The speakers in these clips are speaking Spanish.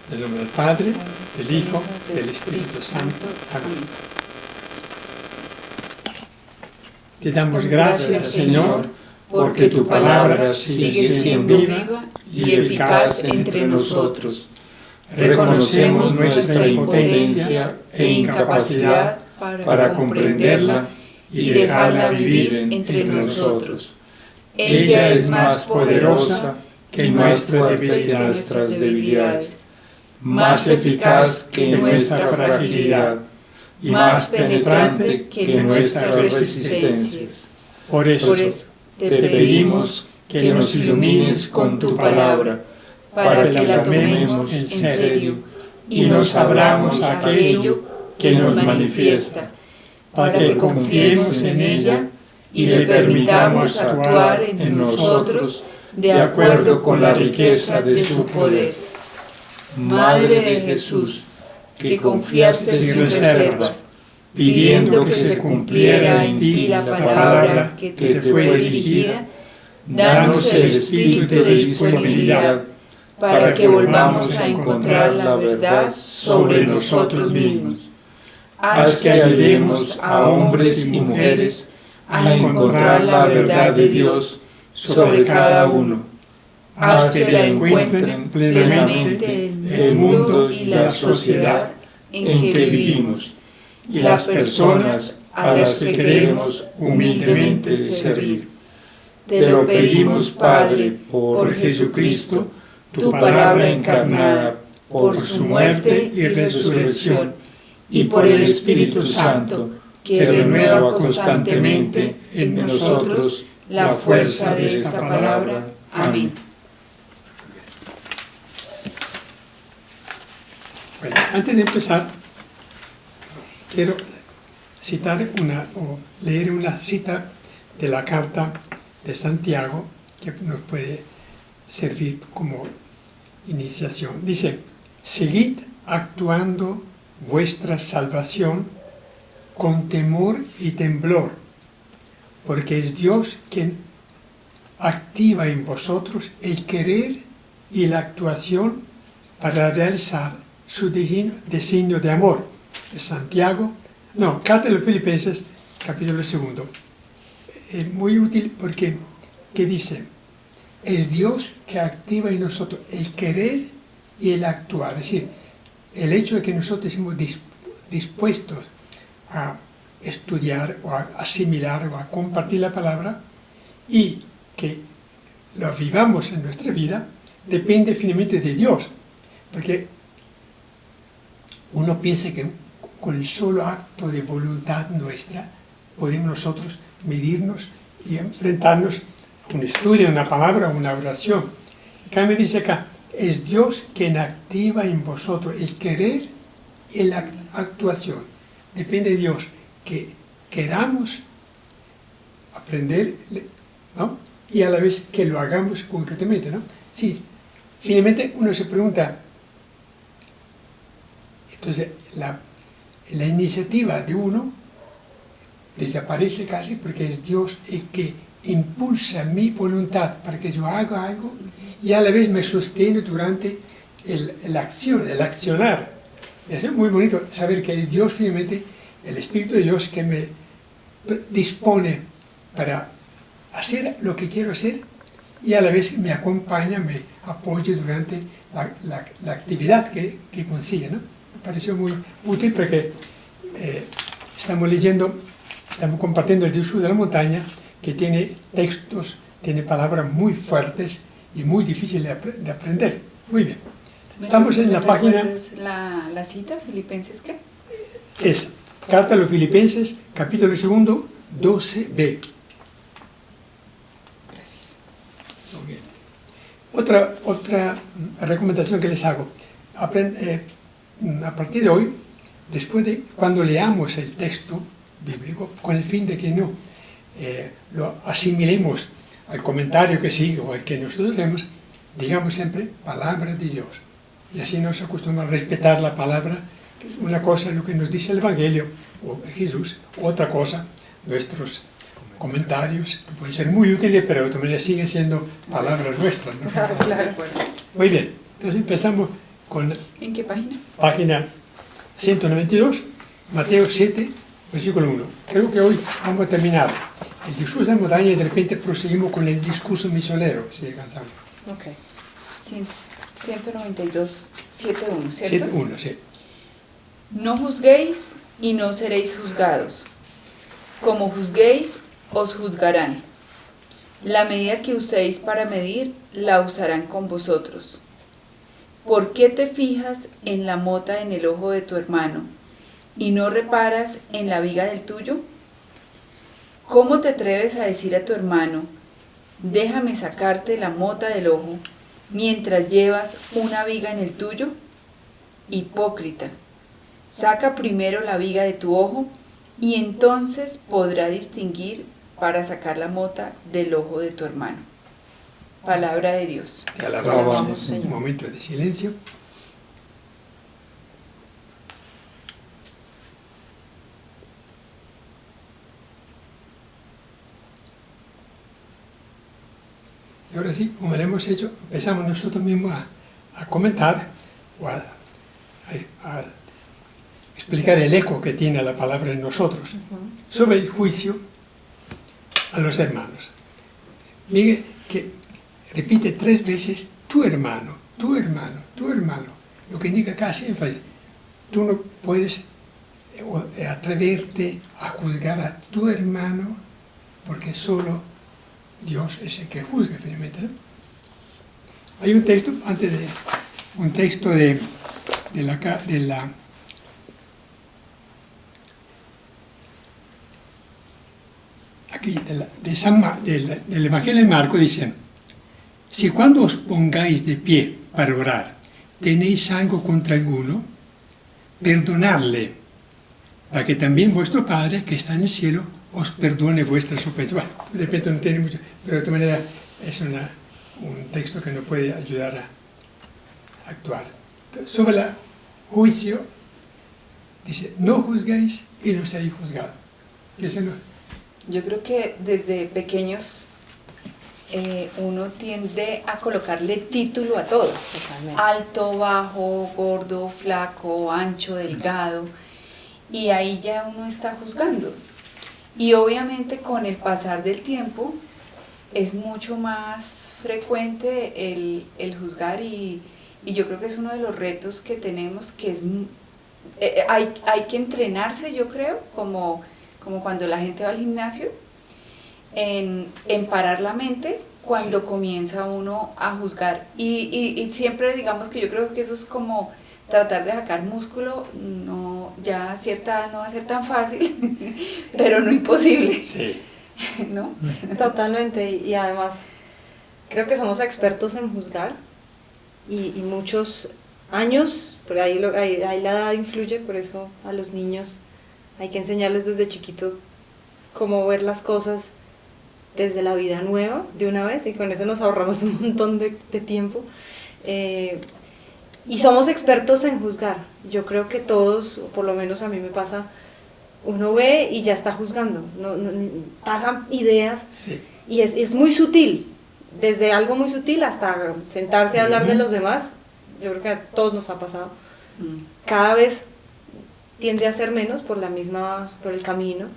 En el nombre del Padre, del Hijo, del Espíritu Santo. Amén. Te damos gracias, Señor, porque tu palabra sigue siendo viva y eficaz entre nosotros. Reconocemos nuestra impotencia e incapacidad para comprenderla y dejarla vivir entre nosotros. Ella es más poderosa que nuestras debilidades, más eficaz que nuestra fragilidad y más penetrante que nuestras resistencias. Por eso te pedimos que nos ilumines con tu palabra, para que la tomemos en serio y nos abramos a aquello que nos manifiesta, para que confiemos en ella y le permitamos actuar en nosotros de acuerdo con la riqueza de su poder. Madre de Jesús, que confiaste sin reservas, pidiendo que se cumpliera en ti la palabra que te fue dirigida, danos el espíritu de disponibilidad para que volvamos a encontrar la verdad sobre nosotros mismos. Haz que ayudemos a hombres y mujeres a encontrar la verdad de Dios sobre cada uno. Haz que la encuentren plenamente el mundo y la sociedad en que vivimos y las personas a las que queremos humildemente servir. Te lo pedimos, Padre, por Jesucristo, tu palabra encarnada, por su muerte y resurrección, y por el Espíritu Santo, que renueva constantemente en nosotros la fuerza de esta palabra. Amén. Bueno, antes de empezar, quiero leer una cita de la carta de Santiago que nos puede servir como iniciación. Dice: seguid actuando vuestra salvación con temor y temblor, porque es Dios quien activa en vosotros el querer y la actuación para realizar su designio de amor. Carta de los Filipenses, capítulo 2. Es muy útil porque, ¿qué dice? Es Dios que activa en nosotros el querer y el actuar. Es decir, el hecho de que nosotros estemos dispuestos a estudiar o a asimilar o a compartir la palabra y que lo vivamos en nuestra vida, depende finalmente de Dios. Porque uno piensa que con el solo acto de voluntad nuestra podemos nosotros medirnos y enfrentarnos a un estudio, una palabra, una oración. En cambio dice acá, es Dios quien activa en vosotros el querer y la actuación. Depende de Dios que queramos aprender, ¿no? Y a la vez que lo hagamos concretamente, ¿no? Sí, finalmente uno se pregunta, entonces la iniciativa de uno desaparece casi porque es Dios el que impulsa mi voluntad para que yo haga algo y a la vez me sostiene durante la acción, el accionar. Es muy bonito saber que es Dios finalmente, el Espíritu de Dios que me dispone para hacer lo que quiero hacer y a la vez me acompaña, me apoya durante la actividad que consigue, ¿no? Me pareció muy útil porque estamos compartiendo el discurso de la montaña, que tiene textos, tiene palabras muy fuertes y muy difíciles de aprender. Muy bien. Estamos en la página... ¿La cita? ¿Filipenses qué? Es Carta a los Filipenses, capítulo 2, 12b. Gracias. Muy bien. Otra recomendación que les hago. A partir de hoy, después de cuando leamos el texto bíblico, con el fin de que no lo asimilemos al comentario que sigue o al que nosotros leemos, digamos siempre palabra de Dios. Y así nos acostumbramos a respetar la palabra, que una cosa es lo que nos dice el Evangelio o Jesús, otra cosa nuestros comentarios, que pueden ser muy útiles, pero de todas maneras siguen siendo palabras nuestras, ¿no? Claro. Muy bien, entonces empezamos con ¿En qué página? página 192, Mateo 7, versículo 1. Creo que hoy vamos a terminar el discurso de la montaña y de repente proseguimos con el discurso misionero, si alcanzamos. Ok. 192, 7.1, ¿cierto? 7.1, sí. No juzguéis y no seréis juzgados. Como juzguéis, os juzgarán. La medida que uséis para medir, la usarán con vosotros. ¿Por qué te fijas en la mota en el ojo de tu hermano y no reparas en la viga del tuyo? ¿Cómo te atreves a decir a tu hermano, déjame sacarte la mota del ojo, mientras llevas una viga en el tuyo? Hipócrita, saca primero la viga de tu ojo y entonces podrá distinguir para sacar la mota del ojo de tu hermano. Palabra de Dios. Te alabamos, Señor. Un momento de silencio. Y ahora sí, como lo hemos hecho, empezamos nosotros mismos a comentar o a explicar el eco que tiene la palabra en nosotros sobre el juicio a los hermanos. Mire que repite 3 veces tu hermano, tu hermano, tu hermano, lo que indica casi énfasis. Tú no puedes atreverte a juzgar a tu hermano porque solo Dios es el que juzga finalmente, ¿no? Hay un texto, del Evangelio de Marcos dice: si cuando os pongáis de pie para orar tenéis algo contra alguno, perdonadle, para que también vuestro Padre que está en el cielo os perdone vuestras ofensas. Bueno, de repente no tiene mucho, pero de todas maneras es un texto que nos puede ayudar a actuar. Sobre el juicio, dice, no juzguéis y no seréis juzgados. ¿Qué es eso? Yo creo que desde pequeños uno tiende a colocarle título a todo. Totalmente. Alto, bajo, gordo, flaco, ancho, delgado. Y ahí ya uno está juzgando. Y obviamente con el pasar del tiempo es mucho más frecuente el juzgar y yo creo que es uno de los retos que tenemos, que es hay que entrenarse, yo creo, como cuando la gente va al gimnasio, en parar la mente cuando comienza uno a juzgar. Y siempre digamos que yo creo que eso es como tratar de sacar músculo, no, ya a cierta edad no va a ser tan fácil, pero no imposible. Sí. ¿No? Totalmente, y además creo que somos expertos en juzgar y muchos años, pero ahí la edad influye, por eso a los niños hay que enseñarles desde chiquito cómo ver las cosas desde la vida nueva de una vez, y con eso nos ahorramos un montón de tiempo. Y somos expertos en juzgar. Yo creo que todos, o por lo menos a mí me pasa, uno ve y ya está juzgando, pasan ideas, sí. Y es muy sutil, desde algo muy sutil hasta sentarse a hablar de los demás. Yo creo que a todos nos ha pasado. Cada vez tiende a ser menos por el camino,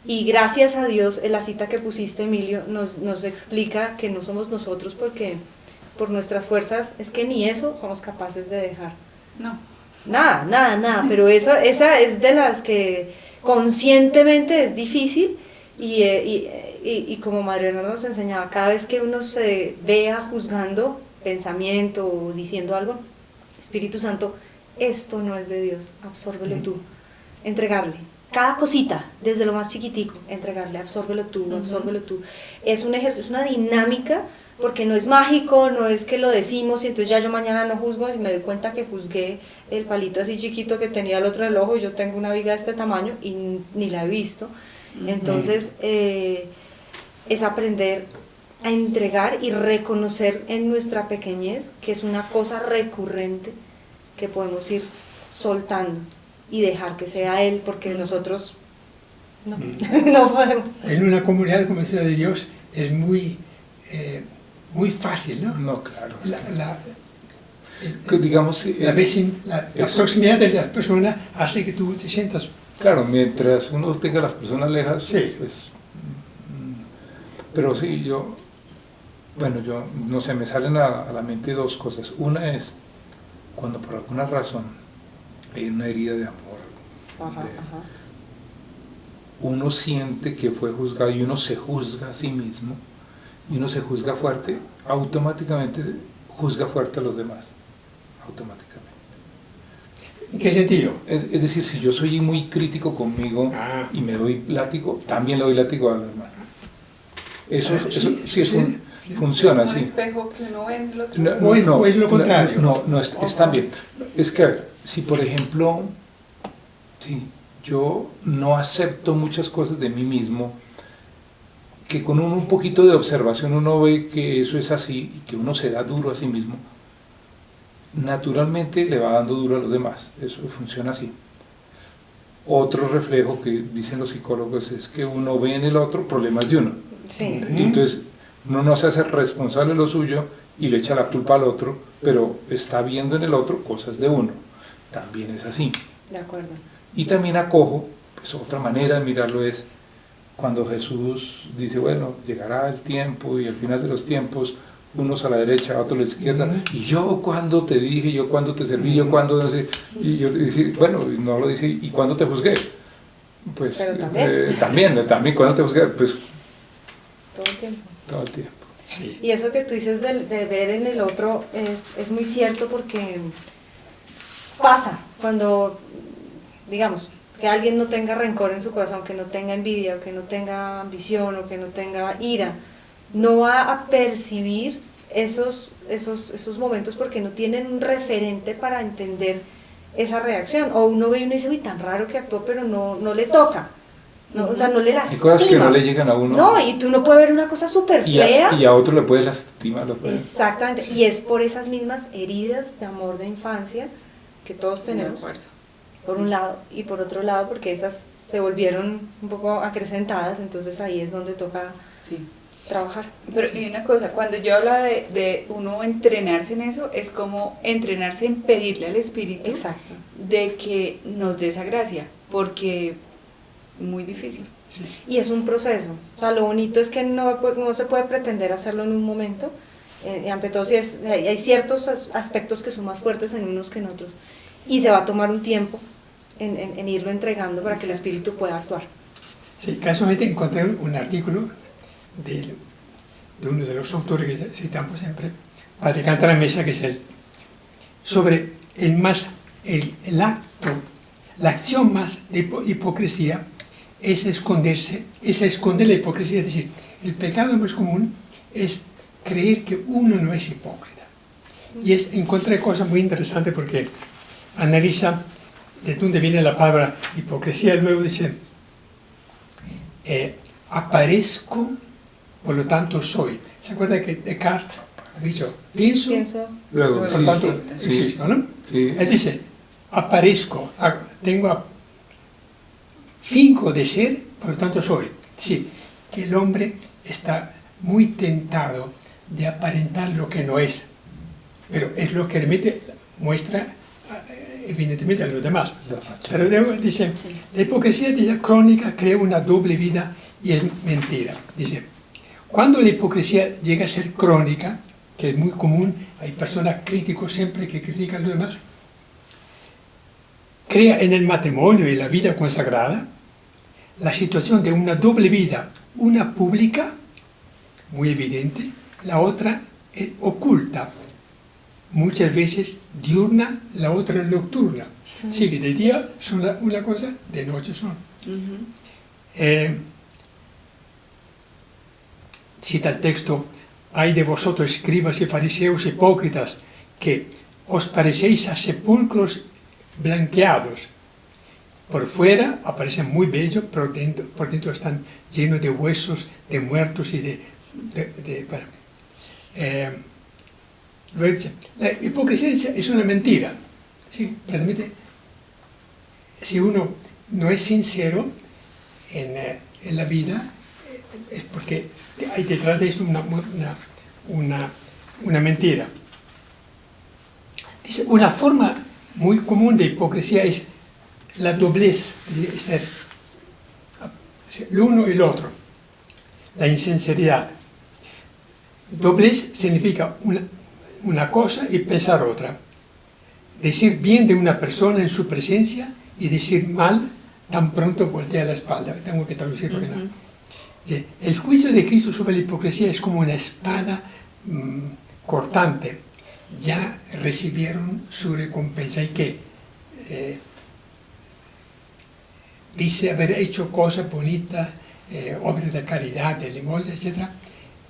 y gracias a Dios en la cita que pusiste, Emilio, nos explica que no somos nosotros, porque por nuestras fuerzas es que ni eso somos capaces de dejar. No. Nada, pero esa es de las que conscientemente es difícil, y como Mariana nos enseñaba, cada vez que uno se vea juzgando pensamiento o diciendo algo, Espíritu Santo, esto no es de Dios, absórbelo tú, entregarle cada cosita, desde lo más chiquitico, entregarle, absórbelo tú. Es un ejercicio, es una dinámica, porque no es mágico, no es que lo decimos y entonces ya yo mañana no juzgo, y me doy cuenta que juzgué el palito así chiquito que tenía el otro del ojo, y yo tengo una viga de este tamaño y ni la he visto. Entonces es aprender a entregar y reconocer en nuestra pequeñez que es una cosa recurrente que podemos ir soltando y dejar que sea Él, porque nosotros no podemos. En una comunidad como esa de Dios es muy fácil, ¿no? No, claro. digamos, la proximidad de las personas hace que tú te sientas... Claro, mientras uno tenga a las personas lejas, sí. Pues, pero sí, yo no sé, me salen a la mente dos cosas. Una es cuando por alguna razón hay una herida de amor, uno siente que fue juzgado y uno se juzga a sí mismo, y uno se juzga fuerte, automáticamente juzga fuerte a los demás, automáticamente. ¿En qué sentido? Es decir, si yo soy muy crítico conmigo y me doy látigo, también le doy látigo a la hermana. Eso funciona así. ¿Es un espejo que uno ve en el otro? No, o es lo contrario. No, es también. Es que, a ver, si por ejemplo, si yo no acepto muchas cosas de mí mismo, que con un poquito de observación uno ve que eso es así y que uno se da duro a sí mismo, naturalmente le va dando duro a los demás. Eso funciona así. Otro reflejo que dicen los psicólogos es que uno ve en el otro problemas de uno. Sí. Entonces uno no se hace responsable de lo suyo y le echa la culpa al otro, pero está viendo en el otro cosas de uno. También es así. De acuerdo. Y también acojo, pues otra manera de mirarlo es cuando Jesús dice, bueno, llegará el tiempo y al final de los tiempos, unos a la derecha, otros a la izquierda, y yo cuando te dije, yo cuando te serví, yo cuando, no sé, y yo dice, bueno, no lo dice, ¿y cuándo te juzgué? Pues también, ¿cuándo te juzgué? Pues todo el tiempo. Todo el tiempo. Sí. Y eso que tú dices de ver en el otro es muy cierto, porque pasa cuando, digamos, que alguien no tenga rencor en su corazón, que no tenga envidia, o que no tenga ambición, o que no tenga ira, no va a percibir esos momentos porque no tienen un referente para entender esa reacción. O uno ve y uno dice, uy, tan raro que actuó, pero no le toca. No, o sea, no le lastima. Hay cosas que no le llegan a uno. No, y tú no puedes ver una cosa súper fea. Y a otro le puede lastimar. Exactamente. Sí. Y es por esas mismas heridas de amor de infancia que todos tenemos. Por un lado. Y por otro lado, porque esas se volvieron un poco acrecentadas, entonces ahí es donde toca trabajar. Pero y una cosa, cuando yo hablo de uno entrenarse en eso, es como entrenarse en pedirle al Espíritu de que nos dé esa gracia, porque muy difícil. Sí. Y es un proceso. O sea, lo bonito es que no se puede pretender hacerlo en un momento. Ante todo, hay ciertos aspectos que son más fuertes en unos que en otros. Y se va a tomar un tiempo en irlo entregando para que el Espíritu pueda actuar. Sí, casualmente encontré un artículo de uno de los autores que citamos siempre, Padre Canta la Mesa, que es sobre el acto, la acción más de hipocresía es esconder la hipocresía. Es decir, el pecado más común es creer que uno no es hipócrita. Y encontré cosas muy interesantes porque analiza de dónde viene la palabra hipocresía. Luego dice, aparezco, por lo tanto soy. ¿Se acuerda que Descartes ha dicho, pienso luego por lo tanto existo, ¿no? Sí. Él dice, aparezco, finco de ser, por lo tanto soy. Sí, que el hombre está muy tentado de aparentar lo que no es, pero es lo que realmente muestra evidentemente a los demás. Pero luego dice, la hipocresía crónica crea una doble vida y es mentira. Dice, cuando la hipocresía llega a ser crónica, que es muy común, hay personas críticos siempre que critican a los demás, crea en el matrimonio y la vida consagrada la situación de una doble vida, una pública, muy evidente, la otra oculta, muchas veces diurna, la otra nocturna. Sí, que de día son una cosa, de noche son. Cita el texto, hay de vosotros escribas y fariseos hipócritas, que os parecéis a sepulcros blanqueados. Por fuera aparecen muy bellos, pero por dentro están llenos de huesos, de muertos y bueno. La hipocresía es una mentira. ¿Sí? Realmente, si uno no es sincero en la vida, es porque hay detrás de esto una mentira. Dice, una forma muy común de hipocresía es la doblez, es ser el uno y el otro, la insinceridad. Doblez significa una cosa y pensar otra. Decir bien de una persona en su presencia y decir mal tan pronto voltea la espalda. Tengo que traducir porque no. El juicio de Cristo sobre la hipocresía es como una espada cortante. Ya recibieron su recompensa. Y que dice haber hecho cosas bonitas, obras de caridad, de limosna, etc.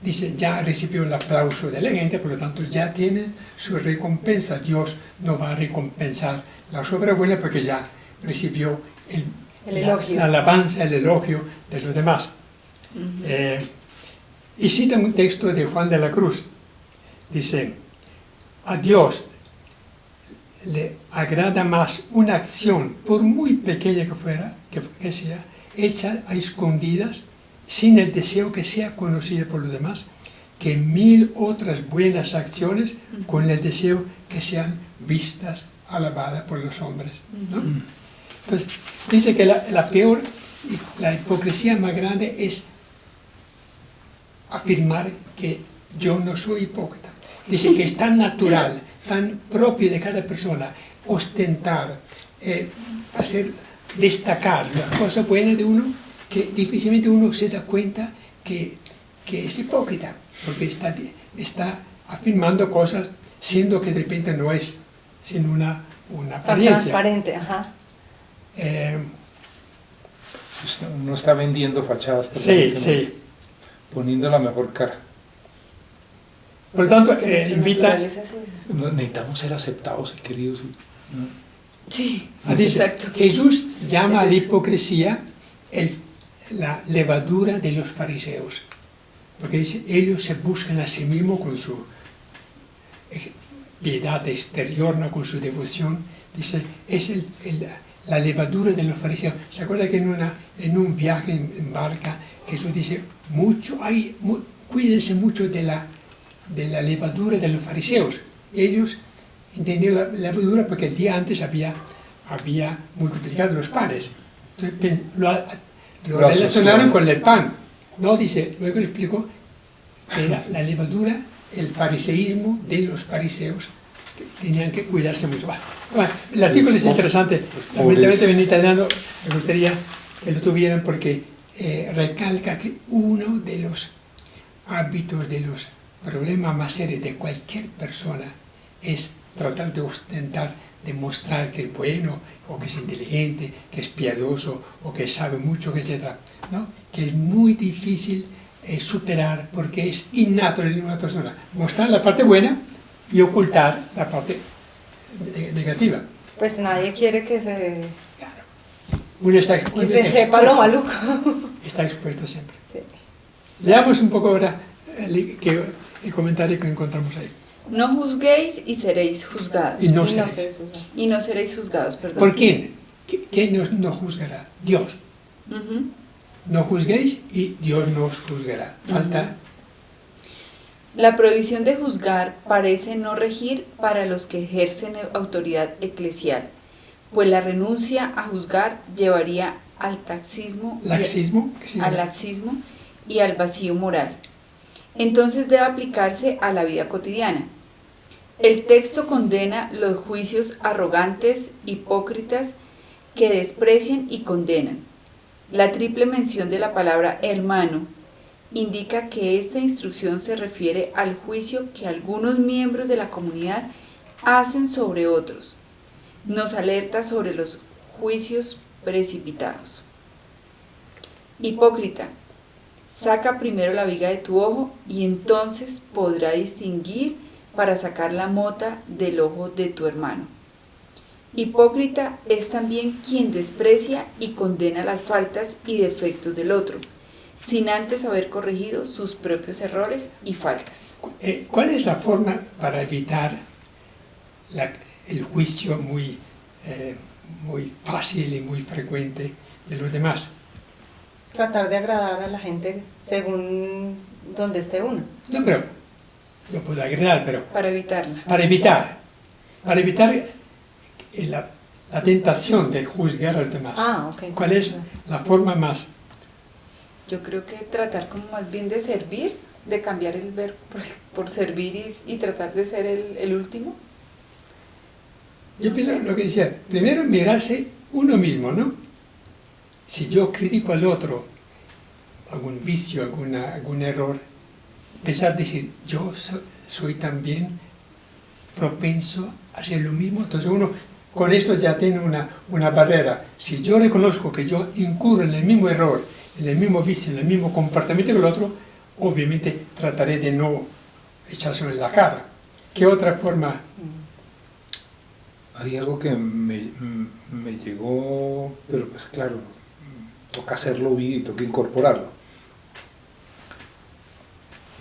Dice, ya recibió el aplauso de la gente, por lo tanto ya tiene su recompensa. Dios no va a recompensar las obras buenas porque ya recibió la alabanza, el elogio de los demás. Y cita un texto de Juan de la Cruz. Dice, a Dios le agrada más una acción, por muy pequeña que sea, hecha a escondidas, sin el deseo que sea conocida por los demás, que 1000 otras buenas acciones con el deseo que sean vistas, alabadas por los hombres, ¿no? Entonces, dice que la peor, la hipocresía más grande es afirmar que yo no soy hipócrita. Dice que es tan natural, tan propio de cada persona, ostentar, destacar las cosas buenas de uno, que difícilmente uno se da cuenta que es hipócrita, porque está afirmando cosas, siendo que de repente no es, sino una apariencia. Transparente, ajá. Uno está vendiendo fachadas, Sí. poniendo la mejor cara. Por lo tanto, invita... Necesitamos ser aceptados y queridos, ¿no? Sí, dice, exacto. Jesús llama a la hipocresía la levadura de los fariseos, porque dice, ellos se buscan a sí mismos con su piedad exterior, ¿no? Con su devoción. Dice, es la levadura de los fariseos. ¿Se acuerda que en un viaje en barca Jesús dice, cuídense mucho de la levadura de los fariseos? Ellos entendieron la levadura porque el día antes había multiplicado los panes. Entonces lo relacionaron con el pan. No, dice, luego le explicó que era la levadura, el fariseísmo de los fariseos, que tenían que cuidarse mucho. Bueno, el artículo es interesante. Lamentablemente en italiano me gustaría que lo tuvieran porque recalca que uno de los hábitos, de los problemas más serios de cualquier persona es tratar de ostentar, de mostrar que es bueno, o que es inteligente, que es piadoso, o que sabe mucho, etc., ¿no? Que es muy difícil superar porque es innato en una persona. Mostrar la parte buena y ocultar la parte negativa. Pues nadie quiere que se... Uno está que se sepa lo maluco. Está expuesto siempre. Sí. Leamos un poco ahora el comentario que encontramos ahí. No juzguéis y seréis juzgados. Y no seréis. Y no seréis juzgados, perdón. ¿Por quién? ¿Quién nos juzgará? Dios. No juzguéis y Dios nos juzgará. Falta. La prohibición de juzgar parece no regir para los que ejercen autoridad eclesial, pues la renuncia a juzgar llevaría al laxismo y al vacío moral. Entonces debe aplicarse a la vida cotidiana. El texto condena los juicios arrogantes, hipócritas, que desprecian y condenan. La triple mención de la palabra hermano indica que esta instrucción se refiere al juicio que algunos miembros de la comunidad hacen sobre otros. Nos alerta sobre los juicios precipitados. Hipócrita, saca primero la viga de tu ojo y entonces podrá distinguir para sacar la mota del ojo de tu hermano. Hipócrita es también quien desprecia y condena las faltas y defectos del otro, sin antes haber corregido sus propios errores y faltas. ¿Cuál es la forma para evitar el juicio muy fácil y muy frecuente de los demás? Tratar de agradar a la gente según donde esté uno. No, pero lo puedo agradar, pero... Para evitarla. Para evitar. para evitar la tentación de juzgar a los demás. Ok. ¿Cuál es la forma más? Yo creo que tratar como más bien de servir, de cambiar el verbo por servir y tratar de ser el último. Yo pienso lo que decía, primero mirarse uno mismo, ¿no? Si yo critico al otro, algún vicio, algún error, empezar a decir, yo soy también propenso a hacer lo mismo, entonces uno con esto ya tiene una barrera. Si yo reconozco que yo incurro en el mismo error, en el mismo vicio, en el mismo comportamiento que el otro, obviamente trataré de no echárselo en la cara. ¿Qué otra forma? Hay algo que me llegó, pero pues claro, toca hacerlo bien y toca incorporarlo.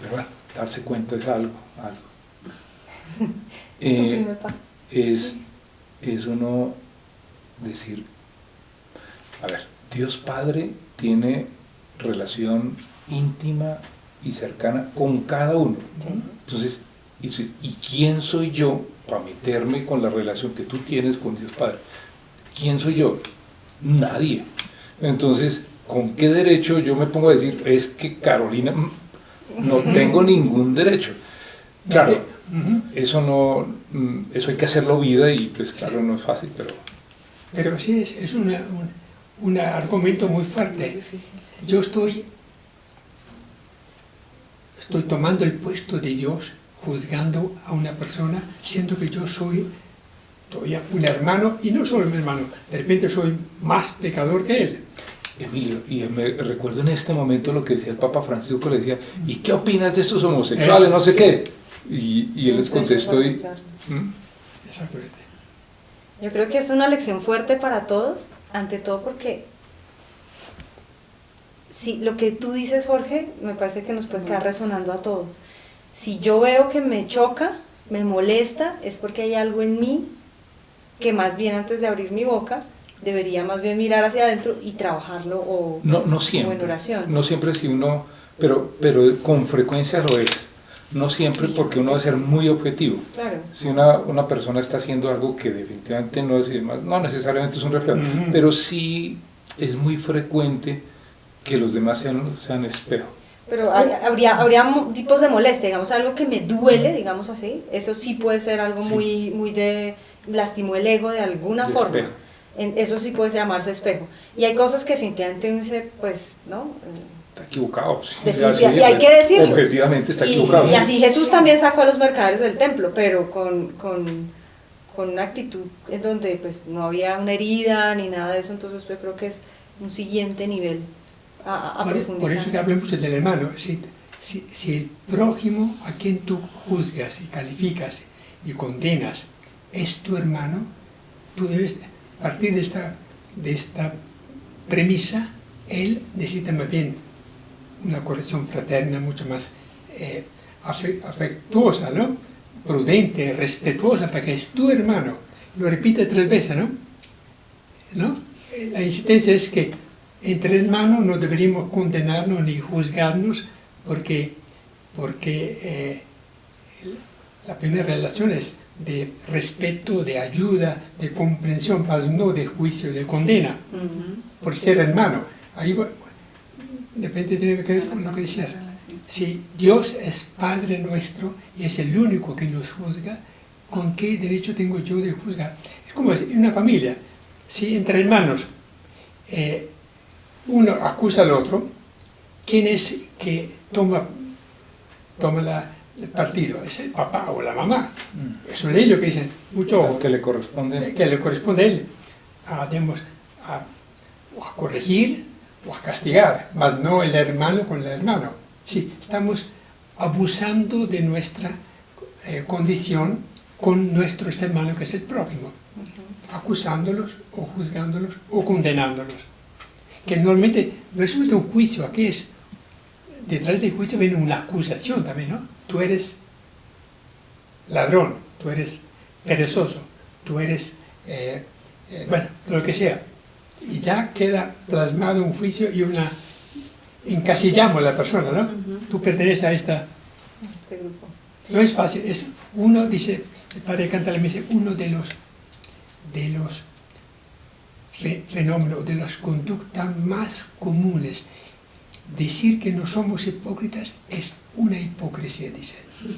Pero bueno, darse cuenta es algo. Es un primer paso. Es uno decir, a ver, Dios Padre tiene relación íntima y cercana con cada uno. Entonces, ¿y quién soy yo para meterme con la relación que tú tienes con Dios Padre? ¿Quién soy yo? Nadie. Entonces, ¿con qué derecho yo me pongo a decir, es que Carolina, no tengo ningún derecho? Claro, eso hay que hacerlo vida y pues claro, no es fácil, Pero sí es un argumento muy fuerte. Yo estoy tomando el puesto de Dios, juzgando a una persona, siendo que yo soy todavía un hermano, y no solo un hermano, de repente soy más pecador que él. Emilio, y me recuerdo en este momento lo que decía el Papa Francisco, le decía, ¿y qué opinas de estos homosexuales? No sé qué. Y él les contestó Exactamente. Yo creo que es una lección fuerte para todos, ante todo porque si lo que tú dices, Jorge, me parece que nos puede quedar resonando a todos. Si yo veo que me choca, me molesta, es porque hay algo en mí que más bien antes de abrir mi boca debería más bien mirar hacia adentro y trabajarlo no siempre, o en oración. No siempre si uno, pero con frecuencia lo es. No siempre, porque uno debe ser muy objetivo. Claro. Si una persona está haciendo algo que definitivamente no necesariamente es un reflejo, pero sí es muy frecuente que los demás sean espejo. Pero habría tipos de molestia, digamos, algo que me duele, digamos así, eso sí puede ser algo muy de, lastimó el ego de alguna forma. Espejo. Eso sí puede llamarse espejo. Y hay cosas que definitivamente uno dice, pues, ¿no, Está equivocado. Sí, y hay que decirlo. Objetivamente está equivocado. Y así Jesús también sacó a los mercaderes del templo, pero con una actitud en donde pues no había una herida ni nada de eso, entonces yo creo que es un siguiente nivel a profundizar. Por eso que hablamos del hermano. Si el prójimo a quien tú juzgas y calificas y condenas es tu hermano, tú debes partir de esta premisa. Él necesita más bien una corrección fraterna mucho más afectuosa, ¿no? Prudente, respetuosa, porque es tu hermano. Lo repite 3 veces, ¿no? La insistencia es que entre hermanos no deberíamos condenarnos ni juzgarnos porque la primera relación es de respeto, de ayuda, de comprensión, mas no de juicio, de condena, por ser hermano. Ahí de repente tiene que ver con lo que decías. Si Dios es Padre nuestro y es el único que nos juzga, ¿con qué derecho tengo yo de juzgar? Es como en una familia. Si entre hermanos uno acusa al otro, ¿quién es que toma el partido? ¿Es el papá o la mamá? Son ellos que dicen, mucho que le corresponde. Que le corresponde a él, a corregir o a castigar, mas no el hermano con el hermano. Sí, estamos abusando de nuestra condición con nuestro hermano, que es el prójimo, acusándolos o juzgándolos o condenándolos. Que normalmente no es solamente un juicio, aquí es, detrás del juicio viene una acusación también, ¿no? Tú eres ladrón, tú eres perezoso, tú eres, bueno, lo que sea. Y ya queda plasmado un juicio y encasillamos a la persona, ¿no? Tú perteneces a este grupo. No es fácil, uno dice, el padre Cantale me dice, uno de los fenómenos, de las conductas más comunes, decir que no somos hipócritas es una hipocresía, dice él.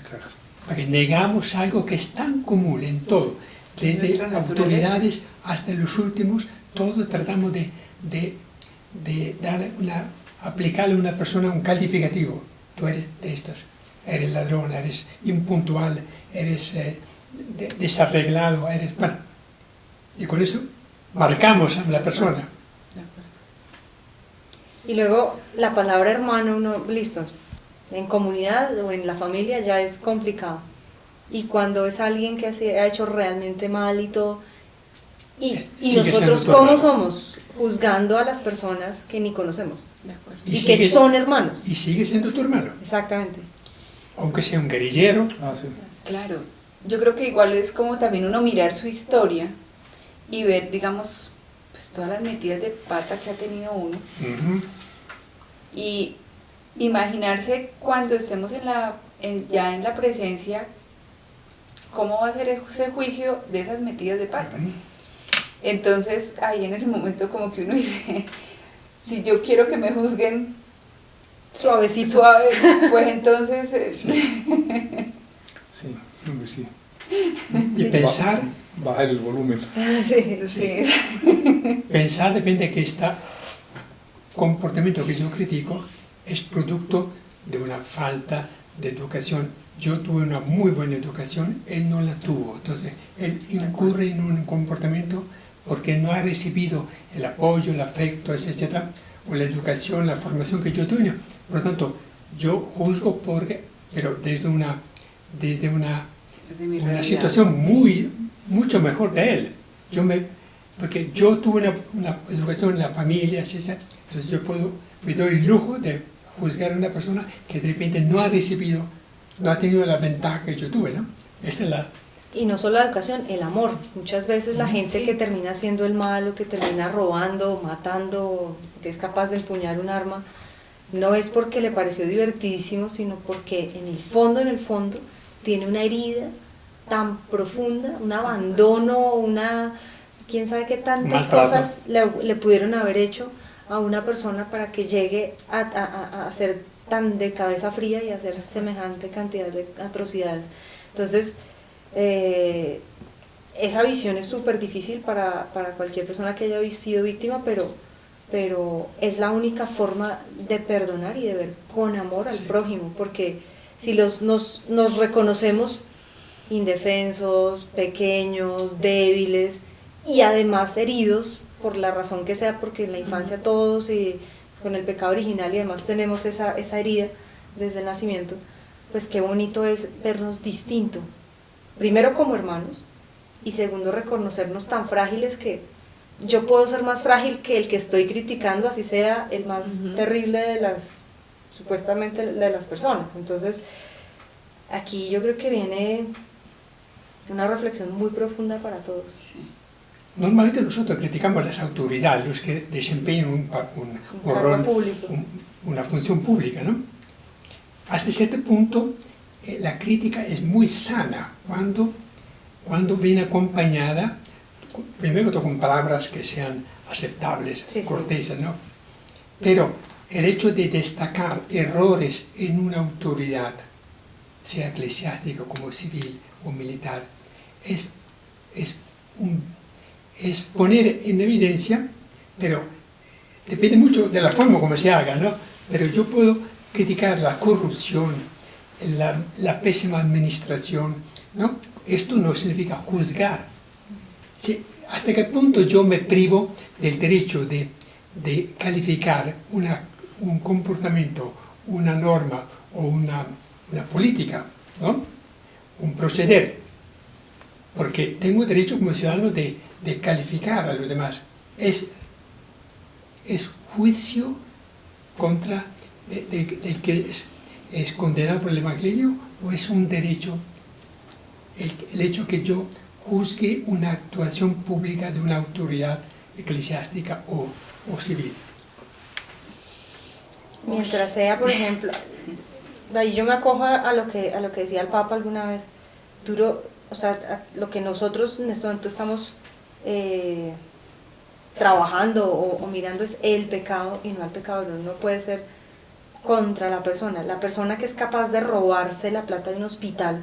Claro. Porque negamos algo que es tan común en todo, desde autoridades hasta los últimos, todos tratamos de aplicarle a una persona un calificativo. Tú eres de estos, eres ladrón, eres impuntual, eres desarreglado, eres... Bueno, y con eso marcamos a la persona. Y luego la palabra hermano, uno, listo, en comunidad o en la familia ya es complicado. Y cuando es alguien que ha hecho realmente mal y todo, y nosotros ¿cómo somos? Juzgando a las personas que ni conocemos. De acuerdo. Y que son hermanos. Y sigue siendo tu hermano. Exactamente. Aunque sea un guerrillero. Ah, sí. Claro, yo creo que igual es como también uno mirar su historia y ver, digamos, pues todas las metidas de pata que ha tenido uno y imaginarse cuando estemos ya en la presencia, cómo va a ser ese juicio de esas metidas de pata. Entonces, ahí en ese momento como que uno dice, si yo quiero que me juzguen Suavecito. suave, pues entonces... Sí, pues sí. Y pensar, Baja el volumen. Sí. pensar depende de que este comportamiento que yo critico es producto de una falta de educación. Yo tuve una muy buena educación, él no la tuvo. Entonces, él incurre en un comportamiento porque no ha recibido el apoyo, el afecto, etc., o la educación, la formación que yo tuve. Por lo tanto, yo juzgo pero desde una situación mucho mejor de él. Porque yo tuve una educación en la familia, etc., entonces me doy el lujo de juzgar a una persona que de repente no ha tenido la ventaja que yo tuve, ¿no? Esa es la... Y no solo la educación, el amor. Muchas veces la gente que termina haciendo el mal o que termina robando, matando, que es capaz de empuñar un arma, no es porque le pareció divertidísimo, sino porque en el fondo, tiene una herida tan profunda, un abandono, quién sabe qué tantas cosas le pudieron haber hecho a una persona para que llegue a ser tan de cabeza fría y a hacer semejante cantidad de atrocidades. Entonces, esa visión es súper difícil para cualquier persona que haya sido víctima, pero es la única forma de perdonar y de ver con amor al prójimo, porque si nos reconocemos indefensos, pequeños, débiles y además heridos por la razón que sea, porque en la infancia todos y con el pecado original y además tenemos esa herida desde el nacimiento, pues qué bonito es vernos distinto. Primero como hermanos y segundo reconocernos tan frágiles que yo puedo ser más frágil que el que estoy criticando, así sea el más terrible supuestamente de las personas. Entonces aquí yo creo que viene una reflexión muy profunda para todos. Normalmente nosotros criticamos a las autoridades, los que desempeñan un rol público, una función pública, ¿no? Hasta cierto punto la crítica es muy sana cuando viene acompañada, primero con palabras que sean aceptables, corteses, ¿no? Pero el hecho de destacar errores en una autoridad, sea eclesiástica como civil o militar, es poner en evidencia, pero depende mucho de la forma como se haga, ¿no? Pero yo puedo criticar la corrupción, la pésima administración, ¿no? Esto no significa juzgar. ¿Sí? ¿Hasta qué punto yo me privo del derecho de calificar un comportamiento, una norma o una política, ¿no? Un proceder? Porque tengo derecho como ciudadano de calificar a los demás. ¿Es juicio contra el que es condenado por el Evangelio o es un derecho el hecho que yo juzgue una actuación pública de una autoridad eclesiástica o civil? Mientras sea, por ejemplo, ahí yo me acojo a lo que decía el Papa alguna vez, o sea, lo que nosotros en este momento estamos trabajando o mirando es el pecado y no al pecador. No puede ser contra la persona que es capaz de robarse la plata de un hospital,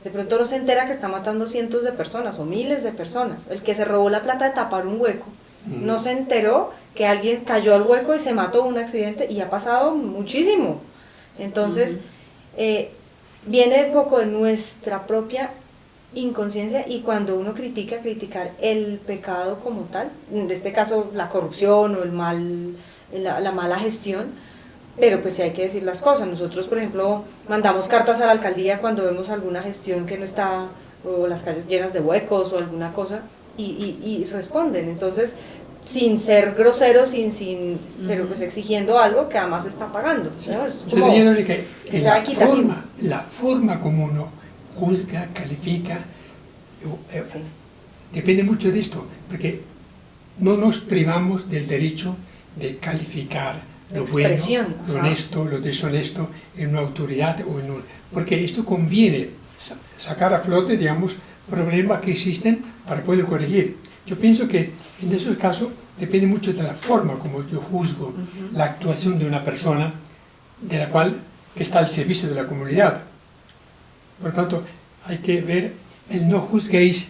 de pronto no se entera que está matando cientos de personas o miles de personas. El que se robó la plata de tapar un hueco, no se enteró que alguien cayó al hueco y se mató en un accidente, y ha pasado muchísimo. Entonces, viene un poco de nuestra propia inconsciencia, y cuando uno criticar el pecado como tal, en este caso la corrupción o la mala gestión, pero pues sí hay que decir las cosas. Nosotros, por ejemplo, mandamos cartas a la alcaldía cuando vemos alguna gestión que no está, o las calles llenas de huecos o alguna cosa, y responden. Entonces, sin ser groseros, pero pues exigiendo algo que además está pagando, ¿no? Es como, yo diría que sea la forma como uno juzga, califica, sí. depende mucho de esto, porque no nos privamos del derecho de calificar lo bueno, lo honesto, lo deshonesto en una autoridad o en un... Porque esto conviene sacar a flote, digamos, problemas que existen para poder corregir. Yo pienso que en esos casos depende mucho de la forma como yo juzgo la actuación de una persona de la cual que está al servicio de la comunidad. Por lo tanto, hay que ver el no juzguéis.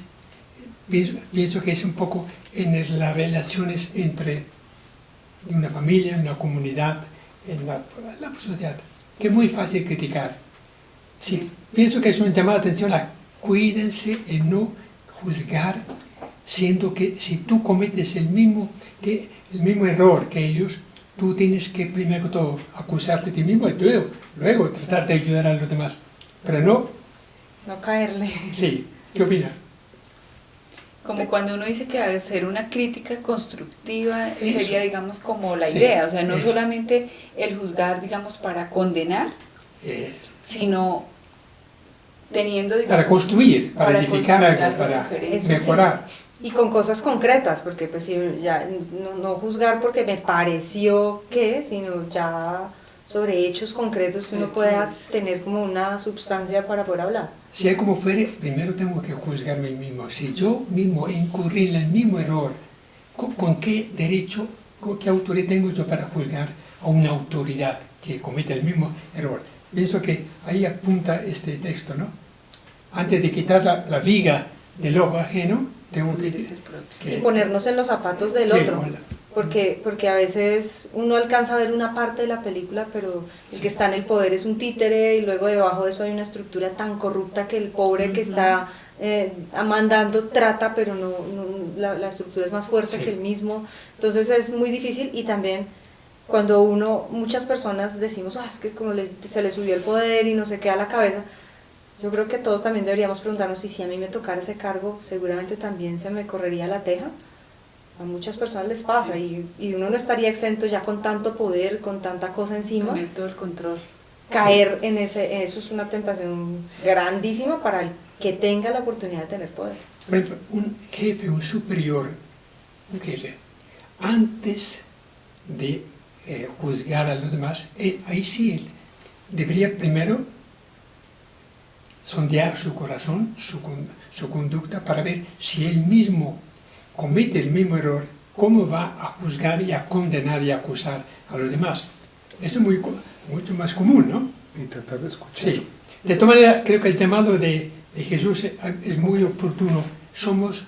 Pienso que es un poco en las relaciones entre una familia, en una comunidad, en la sociedad, que es muy fácil criticar. Sí, pienso que es un llamado de atención a cuídense en no juzgar, siendo que si tú cometes el mismo error que ellos, tú tienes que primero que todo acusarte a ti mismo y luego tratar de ayudar a los demás, pero no caerle. Sí, ¿qué opinas? Como cuando uno dice que hacer una crítica constructiva sería, digamos, como la idea, o sea, no solamente el juzgar, digamos, para condenar, sino teniendo, digamos... Para construir, para edificar algo, para mejorar. Sí. Y con cosas concretas, porque pues ya no juzgar porque me pareció que, sino ya sobre hechos concretos que uno pueda tener como una sustancia para poder hablar. Si hay como fuere, primero tengo que juzgarme mismo. Si yo mismo incurrí en el mismo error, ¿con qué derecho, con qué autoridad tengo yo para juzgar a una autoridad que comete el mismo error? Pienso que ahí apunta este texto, ¿no? Antes de quitar la viga del ojo ajeno, tengo que y ponernos en los zapatos del otro. Porque a veces uno alcanza a ver una parte de la película, pero el que está en el poder es un títere, y luego debajo de eso hay una estructura tan corrupta que el pobre que está mandando trata, pero la estructura es más fuerte que el mismo. Entonces es muy difícil. Y también cuando muchas personas decimos, es que como se le subió el poder y no se queda la cabeza, yo creo que todos también deberíamos preguntarnos si a mí me tocara ese cargo, seguramente también se me correría la teja. A muchas personas les pasa, y uno no estaría exento ya con tanto poder, con tanta cosa encima. Tener todo el control. Caer en eso es una tentación grandísima para el que tenga la oportunidad de tener poder. Por ejemplo, un jefe, un superior, antes de juzgar a los demás, ahí sí él debería primero sondear su corazón, su conducta, para ver si él mismo comete el mismo error, cómo va a juzgar y a condenar y a acusar a los demás. Eso es mucho más común, ¿no? Y tratar de escuchar. Sí. De todas maneras, creo que el llamado de Jesús es muy oportuno. Somos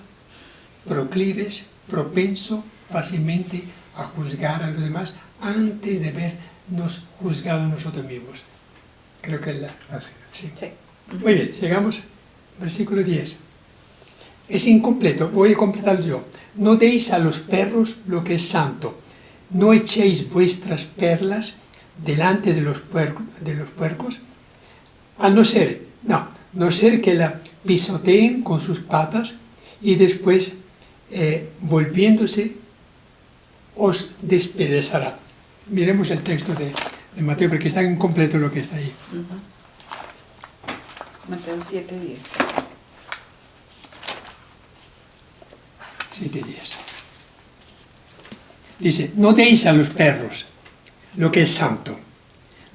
proclives, propensos fácilmente a juzgar a los demás antes de vernos juzgados nosotros mismos. Creo que es así. Sí. Muy bien, llegamos al versículo 10. Es incompleto, voy a completar yo. No deis a los perros lo que es santo. No echéis vuestras perlas delante de los puercos, a no ser que la pisoteen con sus patas y después, volviéndose, os despedazará. Miremos el texto de Mateo, porque está incompleto lo que está ahí. Mateo 7:10. 7:10. Dice, no deis a los perros lo que es santo,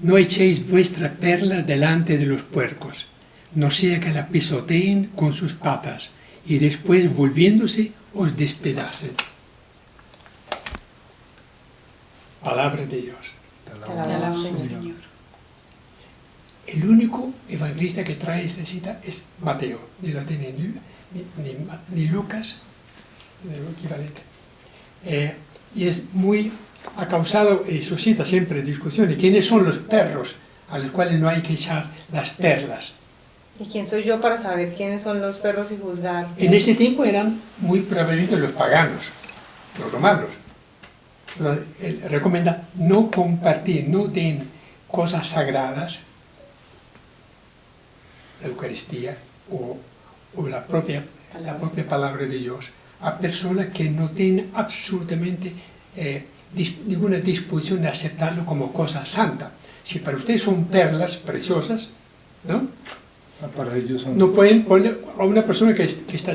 no echéis vuestras perlas delante de los puercos, no sea que la pisoteen con sus patas y después volviéndose os despedacen. Palabra de Dios. Te Te Te alabamos, alabamos, Señor. Señor. El único evangelista que trae esta cita es Mateo, ni lo tiene ni Lucas, ni lo equivalente. Y es muy, ha causado y suscita siempre discusiones. ¿Quiénes son los perros a los cuales no hay que echar las perlas? ¿Y quién soy yo para saber quiénes son los perros y juzgar? En ese tiempo eran muy probablemente los paganos, los romanos. Él recomienda no compartir, no den cosas sagradas, la Eucaristía o la propia palabra de Dios, a personas que no tienen absolutamente ninguna disposición de aceptarlo como cosa santa. Si para ustedes son perlas preciosas, ¿no? Para ellos son... No pueden poner a una persona que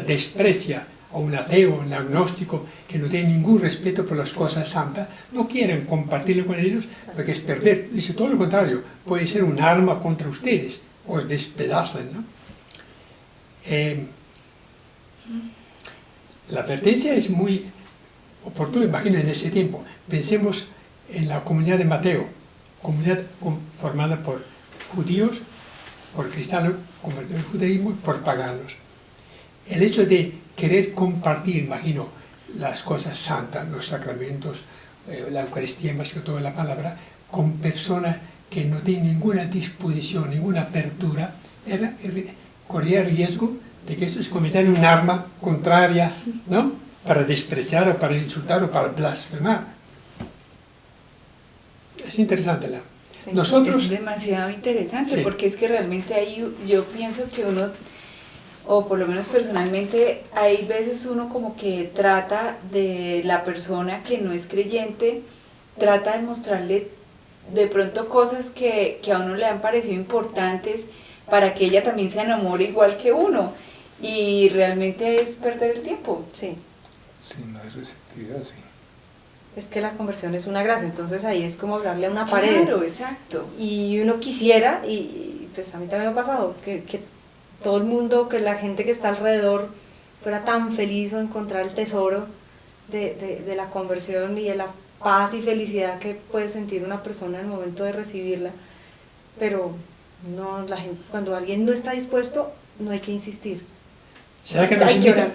desprecia, a un ateo, un agnóstico, que no tiene ningún respeto por las cosas santas, no quieren compartirlo con ellos porque es perder. Dice todo lo contrario, puede ser un arma contra ustedes, os despedazan, ¿no? La advertencia es muy oportuna, imagino, en ese tiempo. Pensemos en la comunidad de Mateo, comunidad formada por judíos, por cristianos convertidos al judaísmo y por paganos. El hecho de querer compartir, imagino, las cosas santas, los sacramentos, la Eucaristía, más que todo la palabra, con personas que no tienen ninguna disposición, ninguna apertura, corría riesgo de que esto se convirtiera en un arma contraria, ¿no? Para despreciar o para insultar o para blasfemar. Es interesante la... Sí. Nosotros... Es demasiado interesante, Sí. porque es que realmente ahí yo pienso que uno, o por lo menos personalmente, hay veces uno como que trata de la persona que no es creyente, trata de mostrarle de pronto cosas que a uno le han parecido importantes para que ella también se enamore igual que uno, y realmente es perder el tiempo. Sí, Sí, no hay receptividad, sí. es que la conversión es una gracia, entonces ahí es como hablarle a una pared. Claro, exacto. Y uno quisiera, y pues a mí también me ha pasado, que todo el mundo, que la gente que está alrededor fuera tan feliz o encontrar el tesoro de la conversión y de la paz y felicidad que puede sentir una persona en el momento de recibirla, pero no, la gente, cuando alguien no está dispuesto, no hay que insistir. ¿Será que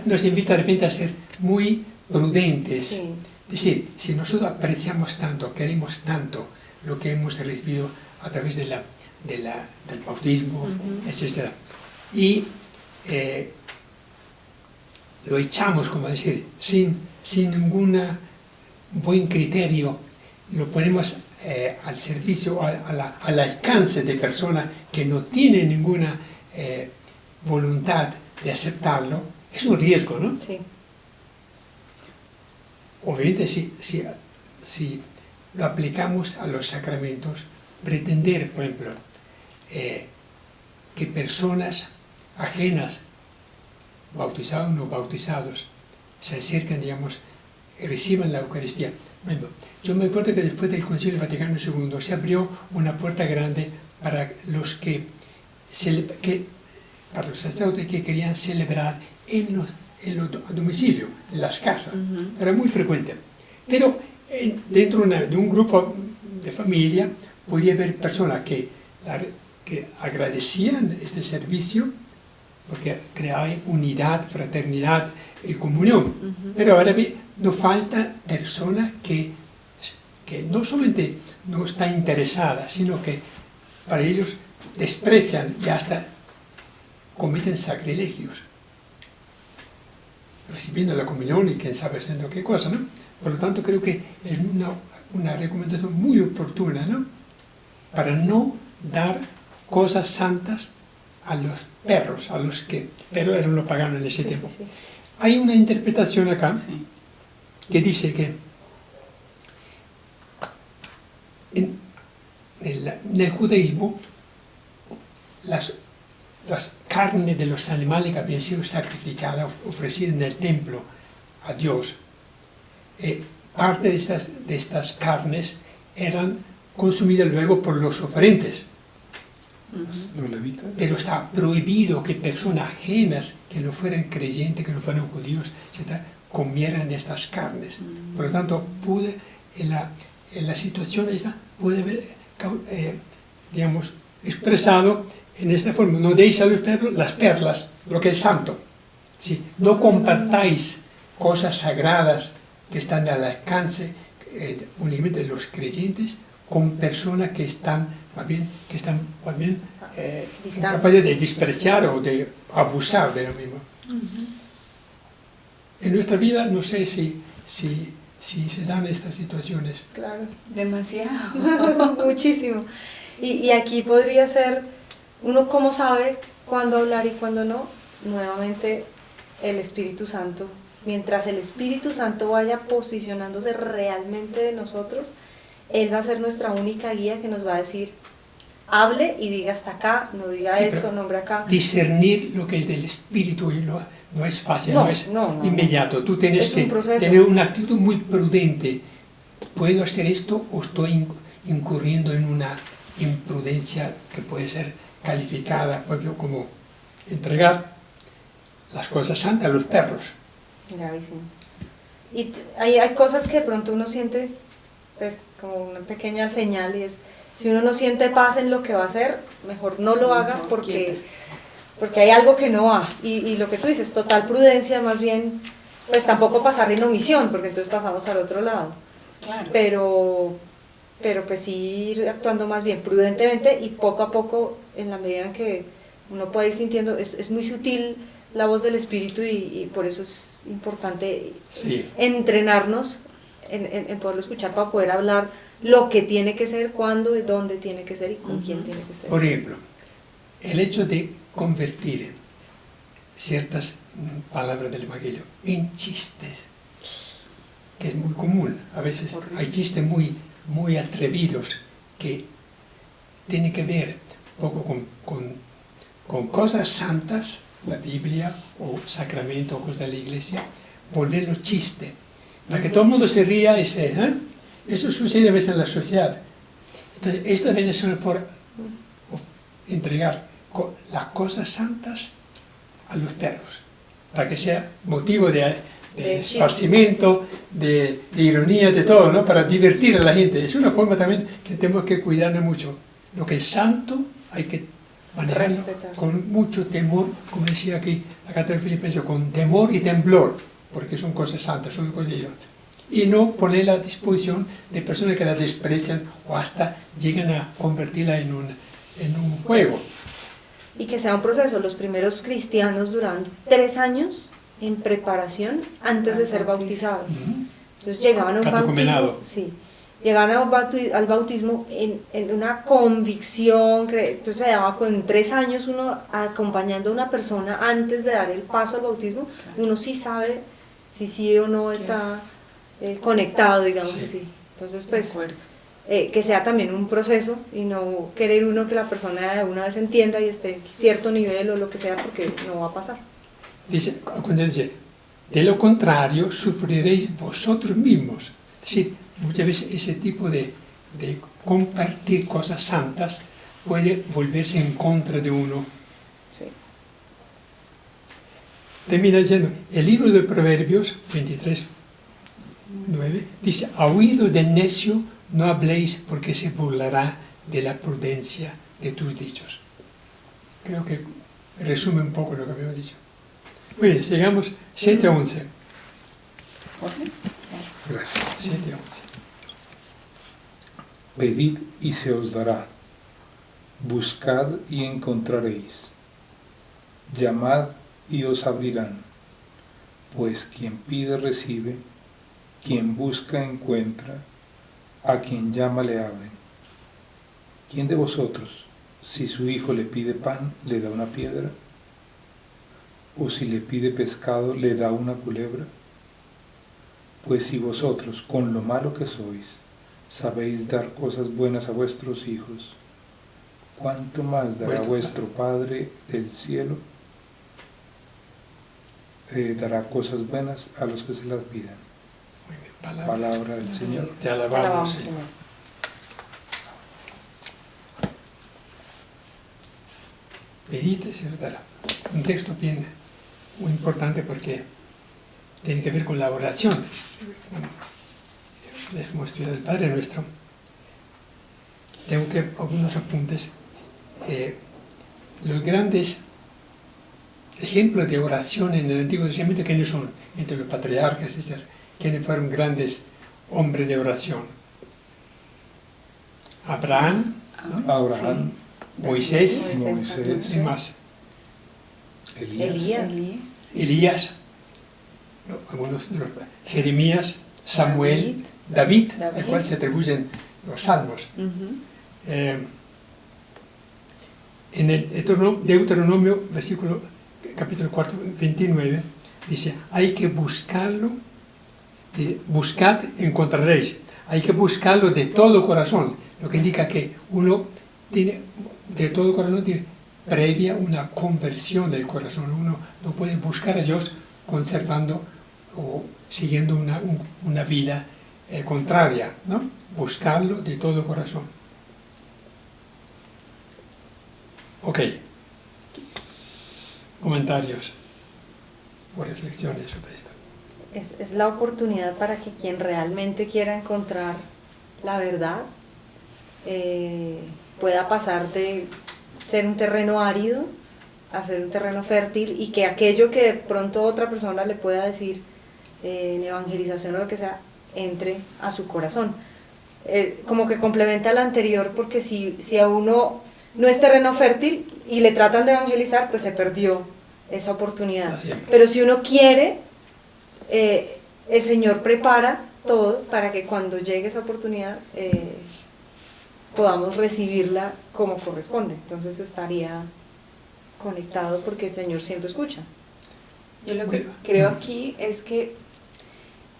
nos invita de repente a ser muy prudentes? Sí. Es decir, si nosotros apreciamos tanto, queremos tanto lo que hemos recibido a través del bautismo, etc., y lo echamos, como decir, sin ningún buen criterio, lo ponemos al servicio, al alcance de personas que no tienen ninguna voluntad de aceptarlo, es un riesgo, ¿no? Sí. Obviamente, si lo aplicamos a los sacramentos, pretender, por ejemplo, que personas ajenas, bautizados o no bautizados, se acercan, digamos, y reciban la Eucaristía. Por ejemplo, yo me acuerdo que después del Concilio Vaticano II se abrió una puerta grande para los para los sacerdotes que querían celebrar en a domicilio, en las casas. Era muy frecuente. Pero dentro de un grupo de familia podía haber personas que agradecían este servicio porque creaba unidad, fraternidad y comunión. Pero ahora no falta personas que no solamente no están interesadas, sino que para ellos desprecian y hasta cometen sacrilegios, recibiendo la comunión y quién sabe haciendo qué cosa, ¿no? Por lo tanto, creo que es una recomendación muy oportuna, ¿no? Para no dar cosas santas a los perros, pero eran los paganos en ese tiempo. Sí. Hay una interpretación acá que dice que en el judaísmo las carnes de los animales que habían sido sacrificadas, ofrecidas en el templo a Dios, parte de estas carnes eran consumidas luego por los oferentes. Los levitas. Pero está prohibido que personas ajenas, que no fueran creyentes, que no fueran judíos, etc., comieran estas carnes. Por lo tanto, en la situación esta, puede haber, digamos, expresado en esta forma: no deis a los perros las perlas, lo que es santo. ¿Sí? No compartáis cosas sagradas que están al alcance únicamente de los creyentes con personas que están más bien capaces de despreciar o de abusar de lo mismo. En nuestra vida no sé si se dan estas situaciones. Claro. Demasiado. Muchísimo. Y aquí podría ser, uno cómo sabe cuándo hablar y cuándo no. Nuevamente el Espíritu Santo. Mientras el Espíritu Santo vaya posicionándose realmente de nosotros, Él va a ser nuestra única guía que nos va a decir: hable y diga hasta acá, no diga Sí, esto, nombre acá. Discernir lo que es del Espíritu no es fácil, no es inmediato. Tú tienes que tener una actitud muy prudente. ¿Puedo hacer esto o estoy incurriendo en una imprudencia que puede ser calificada, por ejemplo, como entregar las cosas santas a los perros? Gravísimo. Y hay cosas que de pronto uno siente, pues, como una pequeña señal, y es: si uno no siente paz en lo que va a hacer, mejor no lo haga, porque hay algo que no va. Y lo que tú dices, total prudencia, más bien, pues tampoco pasar en omisión, porque entonces pasamos al otro lado. Claro. Pero pues sí ir actuando más bien prudentemente y poco a poco, en la medida en que uno puede ir sintiendo, es muy sutil la voz del Espíritu, y por eso es importante entrenarnos en poderlo escuchar, para poder hablar lo que tiene que ser, cuándo y dónde tiene que ser y con quién tiene que ser. Por ejemplo, el hecho de convertir ciertas palabras del Evangelio en chistes, que es muy común. A veces hay chistes muy atrevidos que tienen que ver un poco con cosas santas, la Biblia o sacramento o cosas de la iglesia, volverlo chiste, para que todo el mundo se ría y eso sucede a veces en la sociedad. Entonces, esto viene a ser una forma de entregar las cosas santas a los perros, para que sea motivo de esparcimiento, de ironía, de todo, ¿no? Para divertir a la gente. Es una forma también que tenemos que cuidarnos mucho. Lo que es santo hay que manejarlo con mucho temor, como decía aquí la carta de Filipenses, con temor y temblor, porque son cosas santas, son cosas de Dios. Y no ponerla a disposición de personas que la desprecian o hasta llegan a convertirla en un juego. Y que sea un proceso. Los primeros cristianos duraban 3 años en preparación antes de ser bautizados. Entonces llegaban a un bautismo, llegaban al bautismo en una convicción, entonces se daba con 3 años uno acompañando a una persona antes de dar el paso al bautismo, uno sí sabe si sí o no está conectado, digamos así. Entonces, pues, que sea también un proceso y no querer uno que la persona de una vez entienda y esté en cierto nivel o lo que sea, porque no va a pasar. Dice, de lo contrario, sufriréis vosotros mismos. Es decir, muchas veces ese tipo de compartir cosas santas puede volverse en contra de uno. Sí. Termina diciendo, el libro de Proverbios 23, 9, dice: a oído del necio no habléis, porque se burlará de la prudencia de tus dichos. Creo que resume un poco lo que habíamos dicho. Muy bien, sigamos 7 a 11. Gracias. 7 a 11. Pedid y se os dará, buscad y encontraréis, llamad y os abrirán, pues quien pide recibe, quien busca encuentra, a quien llama le abren. ¿Quién de vosotros, si su hijo le pide pan, le da una piedra? ¿O si le pide pescado, le da una culebra? Pues si vosotros, con lo malo que sois, sabéis dar cosas buenas a vuestros hijos, ¿cuánto más dará vuestro Padre del cielo? Dará cosas buenas a los que se las pidan. Muy bien, Palabra del Señor. Te alabamos, Señor. pedid se os dará. Un texto bien muy importante porque tiene que ver con la oración. Bueno, hemos estudiado el Padre Nuestro. Tengo que algunos apuntes. Los grandes ejemplos de oración en el Antiguo Testamento, ¿quiénes son? Entre los patriarcas, ¿quiénes fueron grandes hombres de oración? Abraham, ¿no? Abraham, Moisés, Moisés, y más. Elías, ¿no? Algunos de los, Jeremías, Samuel, David, al cual se atribuyen los salmos. En el Deuteronomio, capítulo 4, 29, dice, hay que buscarlo, buscad, encontraréis. Hay que buscarlo de todo corazón, lo que indica que uno tiene, de todo corazón, tiene previa una conversión del corazón. Uno no puede buscar a Dios conservando o siguiendo una vida contraria, ¿no? Buscarlo de todo corazón. Ok. Comentarios o reflexiones sobre esto. Es la oportunidad para que quien realmente quiera encontrar la verdad pueda pasar de ser un terreno árido a ser un terreno fértil, y que aquello que de pronto otra persona le pueda decir en evangelización o lo que sea, entre a su corazón. Como que complementa al anterior, porque si a uno no es terreno fértil y le tratan de evangelizar, pues se perdió esa oportunidad. Pero si uno quiere, el Señor prepara todo para que cuando llegue esa oportunidad podamos recibirla como corresponde. Entonces estaría conectado, porque el Señor siempre escucha. Yo lo que creo aquí es que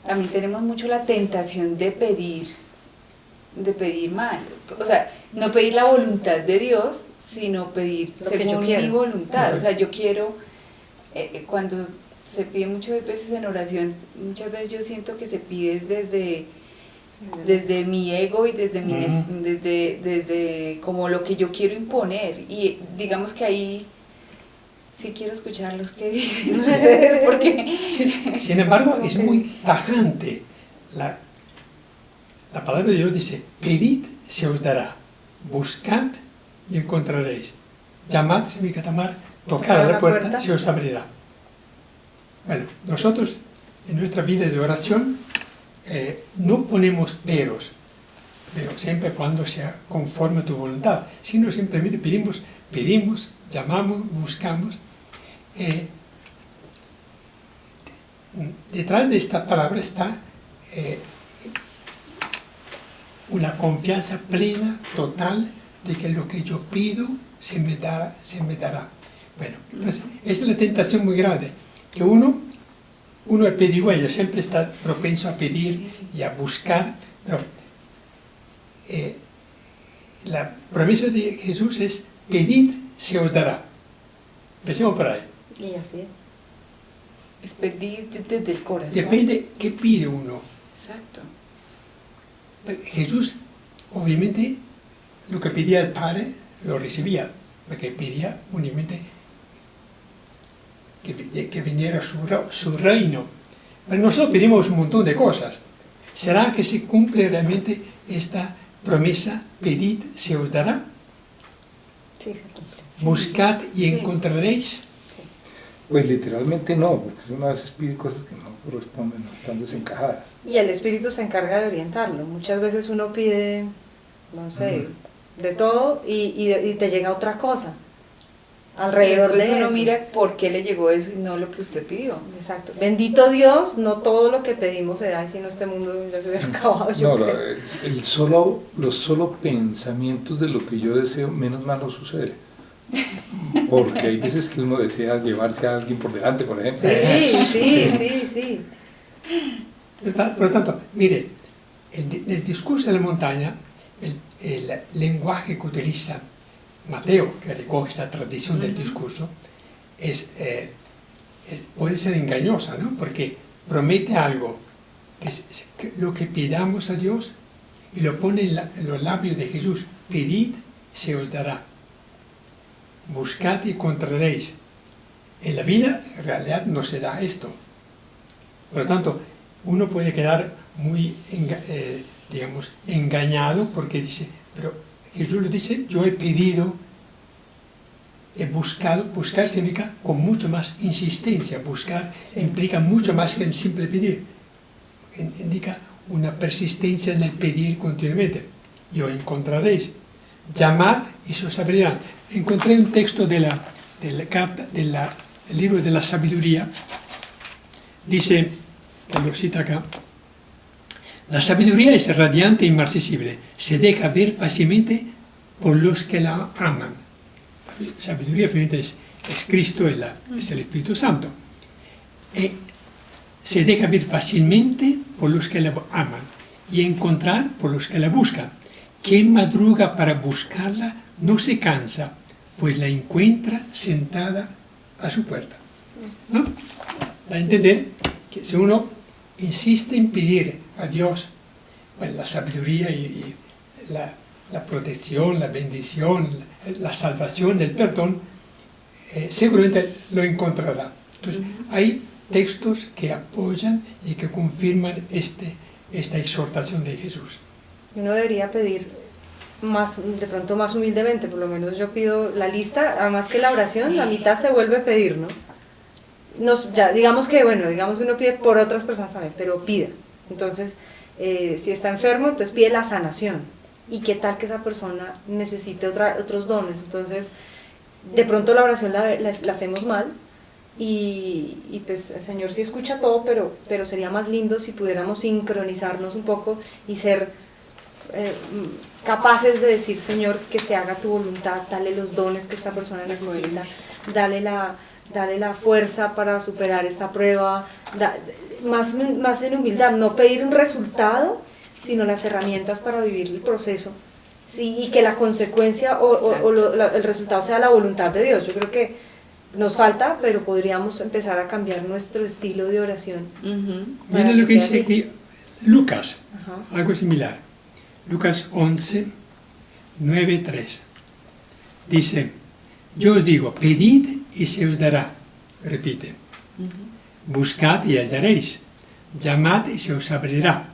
también tenemos mucho la tentación de pedir mal. O sea, no pedir la voluntad de Dios, sino pedir según mi voluntad. O sea, yo quiero, cuando se pide muchas veces en oración, muchas veces yo siento que se pide desde mi ego y desde como lo que yo quiero imponer. Y digamos que ahí sí quiero escuchar los que dicen ustedes, porque... Sin embargo, es muy tajante. La palabra de Dios dice, pedid, se os dará, buscad y encontraréis, llamad, significa llamar, tocar a la puerta, se os abrirá. Bueno, nosotros en nuestra vida de oración no ponemos pero siempre cuando sea conforme a tu voluntad, sino simplemente pedimos, llamamos, buscamos. Detrás de esta palabra está una confianza plena, total, de que lo que yo pido se me dará. Bueno, entonces, esta es la tentación muy grande, que uno es pedigüeño, siempre está propenso a pedir y a buscar, pero la promesa de Jesús es, pedid, se os dará. Empecemos por ahí. Y así es. Es pedir desde el corazón. Depende qué pide uno. Exacto. Jesús, obviamente, lo que pedía el Padre lo recibía, porque pedía únicamente que viniera su reino. Pero nosotros pedimos un montón de cosas. ¿Será que se cumple realmente esta promesa? Pedid, se os dará. Sí, se cumple. Buscad y encontraréis. Pues literalmente no, porque uno a veces pide cosas que no corresponden, no están desencajadas. Y el Espíritu se encarga de orientarlo. Muchas veces uno pide, no sé, de todo y te llega otra cosa alrededor de uno eso. mira por qué le llegó eso y no lo que usted pidió. Exacto. Bendito Dios, no todo lo que pedimos se da, y si no, este mundo ya se hubiera acabado. Los solo pensamientos de lo que yo deseo, menos mal no sucede. Porque hay veces que uno desea llevarse a alguien por delante, por ejemplo. Sí. Por lo tanto, mire, el discurso de la montaña, el lenguaje que utiliza Mateo, que recoge esta tradición del discurso, puede ser engañosa, ¿no? Porque promete algo, que lo que pidamos a Dios, y lo pone en los labios de Jesús, pedid, se os dará. buscad y encontraréis. En la vida, en realidad, no se da esto. Por lo tanto, uno puede quedar muy, digamos, engañado porque dice, pero Jesús lo dice, yo he pedido, he buscado. Buscar significa con mucho más insistencia. Buscar implica mucho más que el simple pedir. Indica una persistencia en el pedir continuamente. Y os encontraréis. Llamad y se os abrirán. Encontré un texto del libro de la sabiduría. Dice, que lo cita acá, la sabiduría es radiante e inmarcesible, se deja ver fácilmente por los que la aman. La sabiduría finalmente es Cristo, es el Espíritu Santo. Se deja ver fácilmente por los que la aman y encontrar por los que la buscan. Quien madruga para buscarla no se cansa, pues la encuentra sentada a su puerta. ¿No? Da a entender que si uno insiste en pedir a Dios, bueno, la sabiduría y la protección, la bendición, la salvación, el perdón, seguramente lo encontrará. Entonces, hay textos que apoyan y que confirman esta exhortación de Jesús. Uno debería pedir más, de pronto más humildemente, por lo menos yo pido la lista, además que la oración, la mitad se vuelve pedir, ¿no? Ya, digamos que, bueno, digamos uno pide por otras personas también, pero pida. Entonces, si está enfermo, entonces pide la sanación. ¿Y qué tal que esa persona necesite otros dones? Entonces, de pronto la oración la hacemos mal y pues el Señor sí escucha todo, pero sería más lindo si pudiéramos sincronizarnos un poco y ser capaces de decir, Señor, que se haga tu voluntad, dale los dones que esta persona necesita, dale la fuerza para superar esta prueba, más en humildad, no pedir un resultado, sino las herramientas para vivir el proceso, ¿sí? Y que la consecuencia el resultado sea la voluntad de Dios. Yo creo que nos falta, pero podríamos empezar a cambiar nuestro estilo de oración. Mira lo que dice aquí Lucas, algo similar. Lucas 11, 9, 3. Dice, yo os digo, pedid y se os dará. Repite. Buscad y hallaréis. Llamad y se os abrirá.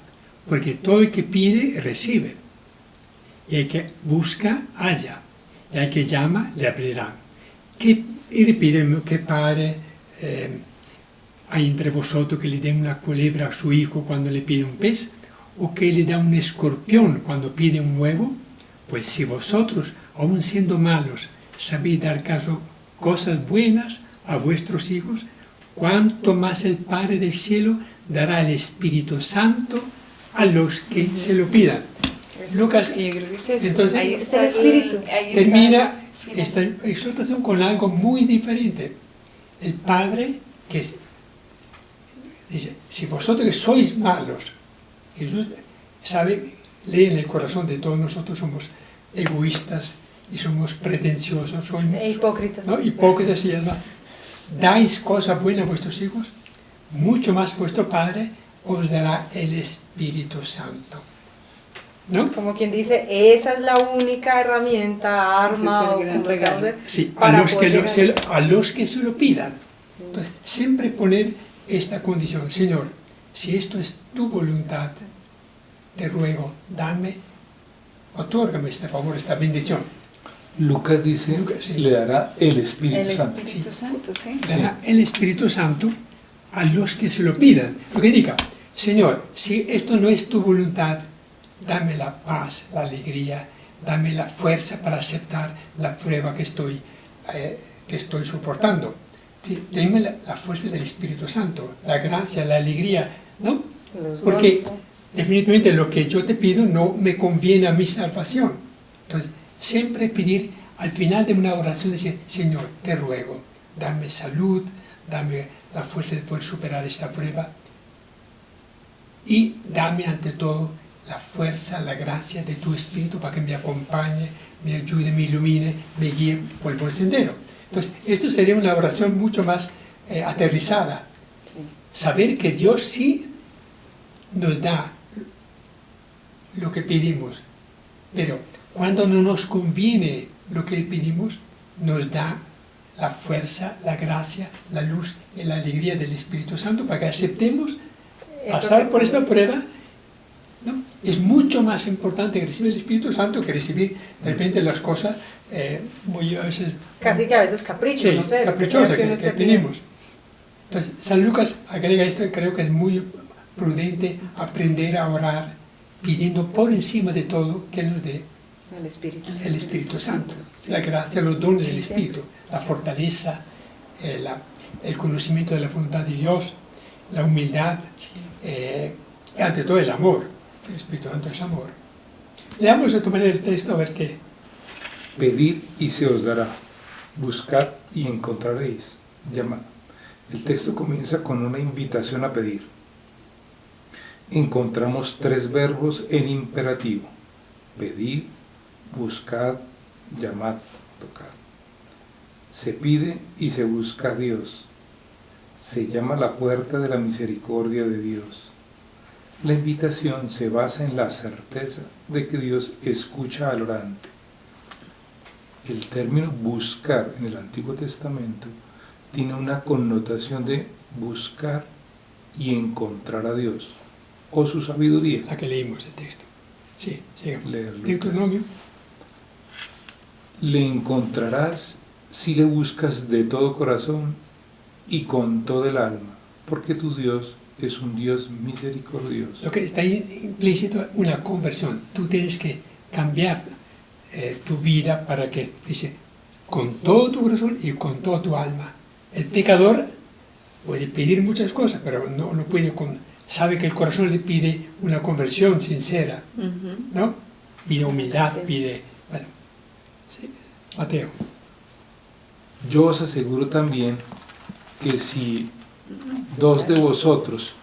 Porque todo el que pide, recibe. Y el que busca, halla. Y al que llama, le abrirán. Y le piden que padre hay entre vosotros que le den una culebra a su hijo cuando le pide un pez, o que le da un escorpión cuando pide un huevo. Pues si vosotros, aun siendo malos, sabéis dar cosas buenas a vuestros hijos, cuánto más el Padre del cielo dará el Espíritu Santo a los que se lo pidan. Lucas, yo creo que es eso. Entonces, ahí está el espíritu. termina esta exhortación con algo muy diferente. El Padre que dice, si vosotros que sois malos, Jesús sabe, lee en el corazón de todos nosotros, somos egoístas y somos pretenciosos, hipócritas. ¿no? Hipócritas y demás. Dais cosas buenas a vuestros hijos, mucho más vuestro Padre os dará el Espíritu Santo. ¿No? Como quien dice, esa es la única herramienta, arma Ese es el gran regalo. Sí, a los que se lo pidan. Entonces, siempre poner esta condición, Señor, si esto es tu voluntad, te ruego, otórgame este favor, esta bendición. Lucas dice, le dará el Espíritu Santo. El Espíritu Santo, sí. Dará el Espíritu Santo a los que se lo pidan. Lo que diga, Señor, si esto no es tu voluntad, dame la paz, la alegría, dame la fuerza para aceptar la prueba que estoy soportando. Sí, dame la fuerza del Espíritu Santo, la gracia, la alegría, ¿no? Porque definitivamente lo que yo te pido no me conviene a mi salvación. Entonces, siempre pedir al final de una oración, decir, Señor, te ruego, dame salud, dame la fuerza de poder superar esta prueba y dame ante todo la fuerza, la gracia de tu Espíritu para que me acompañe, me ayude, me ilumine, me guíe por el buen sendero. Entonces, esto sería una oración mucho más aterrizada. Sí. Saber que Dios sí nos da lo que pedimos, pero cuando no nos conviene lo que pedimos, nos da la fuerza, la gracia, la luz y la alegría del Espíritu Santo para que aceptemos pasar por esta prueba, ¿no? Es mucho más importante que recibir el Espíritu Santo que recibir de repente las cosas muy a veces... Casi que a veces capricho, sí, no sé. caprichosas que pedimos. Entonces, San Lucas agrega esto y creo que es muy prudente aprender a orar pidiendo por encima de todo que nos dé el Espíritu Santo, la gracia, los dones del Espíritu, la fortaleza, el conocimiento de la voluntad de Dios, la humildad, y ante todo el amor. El Espíritu Santo es amor. Leamos de tu manera el texto a ver qué. Pedid y se os dará, buscad y encontraréis, llamad. El texto comienza con una invitación a pedir. Encontramos 3 verbos en imperativo: pedid, buscad, llamad, tocad. Se pide y se busca a Dios. Se llama la puerta de la misericordia de Dios. La invitación se basa en la certeza de que Dios escucha al orante. El término buscar en el Antiguo Testamento tiene una connotación de buscar y encontrar a Dios, o su sabiduría. La que leímos el texto. Sí, sigamos. Leerlo. Deuteronomio. Le encontrarás si le buscas de todo corazón y con todo el alma, porque tu Dios es un Dios misericordioso. Lo que está implícito es una conversión. Tú tienes que cambiar tu vida para que, dice, con todo tu corazón y con toda tu alma. El pecador puede pedir muchas cosas, pero no puede sabe que el corazón le pide una conversión sincera, ¿no? Pide humildad, pide... Bueno, sí. Mateo. Yo os aseguro también que si 2 de vosotros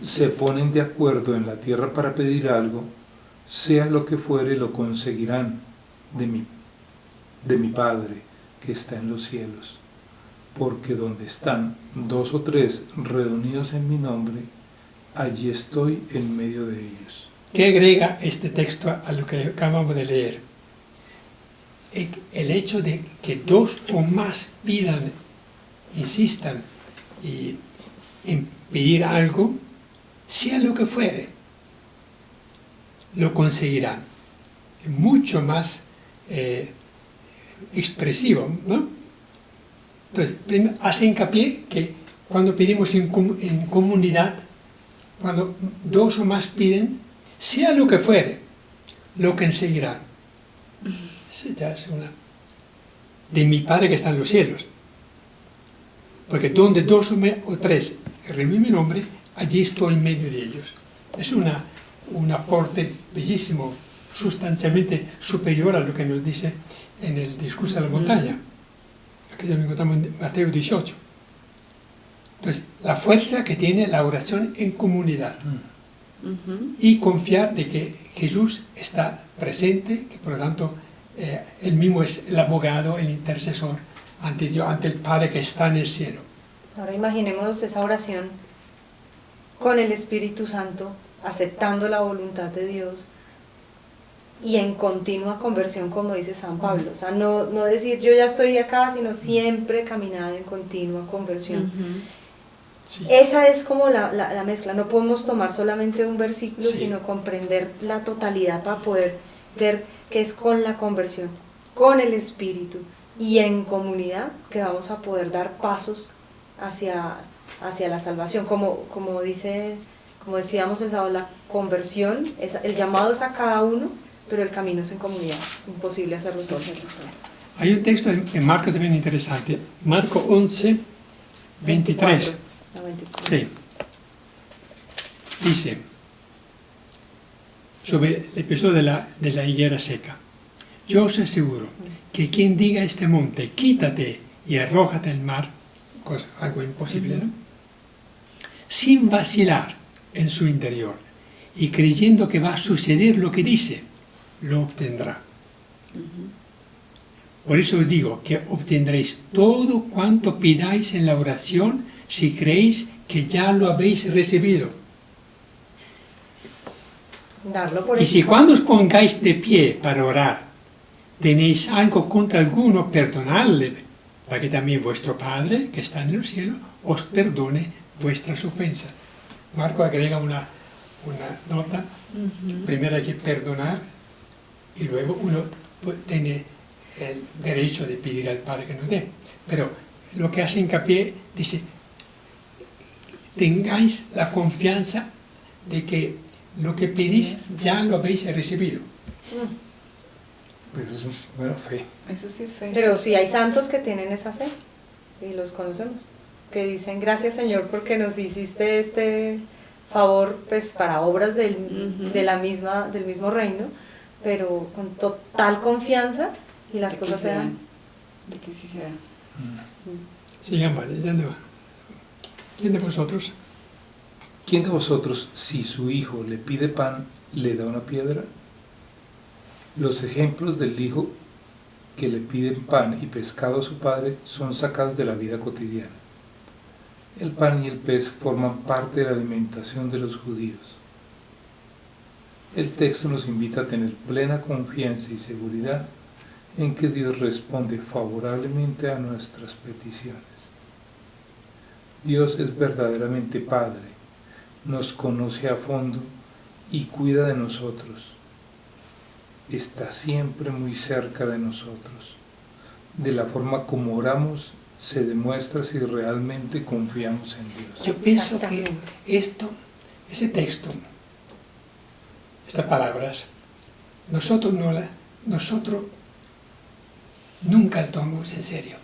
se ponen de acuerdo en la tierra para pedir algo, sea lo que fuere, lo conseguirán de mi Padre que está en los cielos. Porque donde están 2 o 3 reunidos en mi nombre, allí estoy en medio de ellos. ¿Qué agrega este texto a lo que acabamos de leer? El hecho de que 2 o más pidan, insistan en pedir algo, sea lo que fuere, lo conseguirán. Es mucho más expresivo, ¿no? Entonces, hace hincapié que cuando pedimos en comunidad, cuando 2 o más piden, sea lo que fuere, lo conseguirán. Esa ya es una de mi Padre que está en los cielos. Porque donde 2 o 3 reúnen mi nombre, allí estoy en medio de ellos. Es un aporte bellísimo, sustancialmente superior a lo que nos dice en el discurso de la montaña, que ya lo encontramos en Mateo 18. Entonces, la fuerza que tiene la oración en comunidad y confiar de que Jesús está presente, que por lo tanto él mismo es el abogado, el intercesor ante Dios, ante el Padre que está en el cielo. Ahora imaginemos esa oración con el Espíritu Santo, aceptando la voluntad de Dios y en continua conversión, como dice San Pablo. O sea, no decir yo ya estoy acá, sino siempre caminar en continua conversión. Sí. Esa es como la mezcla. No podemos tomar solamente un versículo, sino comprender la totalidad para poder ver que es con la conversión, con el Espíritu y en comunidad que vamos a poder dar pasos hacia la salvación. Como decíamos el sábado, la conversión, el llamado es a cada uno, pero el camino es en comunidad. Imposible hacerlo solo. Hay un texto en Marcos también interesante, Marcos 11, 23. Sí. Dice, sobre el episodio de la higuera seca: yo os aseguro que quien diga a este monte, quítate y arrójate al mar, algo imposible, ¿no? Sin vacilar en su interior y creyendo que va a suceder lo que dice, lo obtendrá. Por eso os digo que obtendréis todo cuanto pidáis en la oración si creéis que ya lo habéis recibido. Darlo por y si cuando os pongáis de pie para orar, tenéis algo contra alguno, perdonadle, para que también vuestro Padre, que está en el cielo, os perdone vuestras ofensas. Marco agrega una nota. Primero hay que perdonar y luego uno tiene el derecho de pedir al Padre que nos dé. Pero lo que hace hincapié, dice, tengáis la confianza de que lo que pedís ya lo habéis recibido. Pues eso es, bueno, fe. Eso sí es fe. Pero sí hay santos que tienen esa fe, y los conocemos, que dicen gracias Señor porque nos hiciste este favor pues para obras del mismo reino, pero con total confianza y las De que cosas se se dan. De que sí se da. Sigamos leyendo. ¿Quién de vosotros? ¿Quién de vosotros, si su hijo le pide pan, le da una piedra? Los ejemplos del hijo que le piden pan y pescado a su padre son sacados de la vida cotidiana. El pan y el pez forman parte de la alimentación de los judíos. El texto nos invita a tener plena confianza y seguridad en que Dios responde favorablemente a nuestras peticiones. Dios es verdaderamente Padre, nos conoce a fondo y cuida de nosotros. Está siempre muy cerca de nosotros. De la forma como oramos se demuestra si realmente confiamos en Dios. Yo pienso que ese texto, estas palabras, nosotros nunca lo tomamos en serio.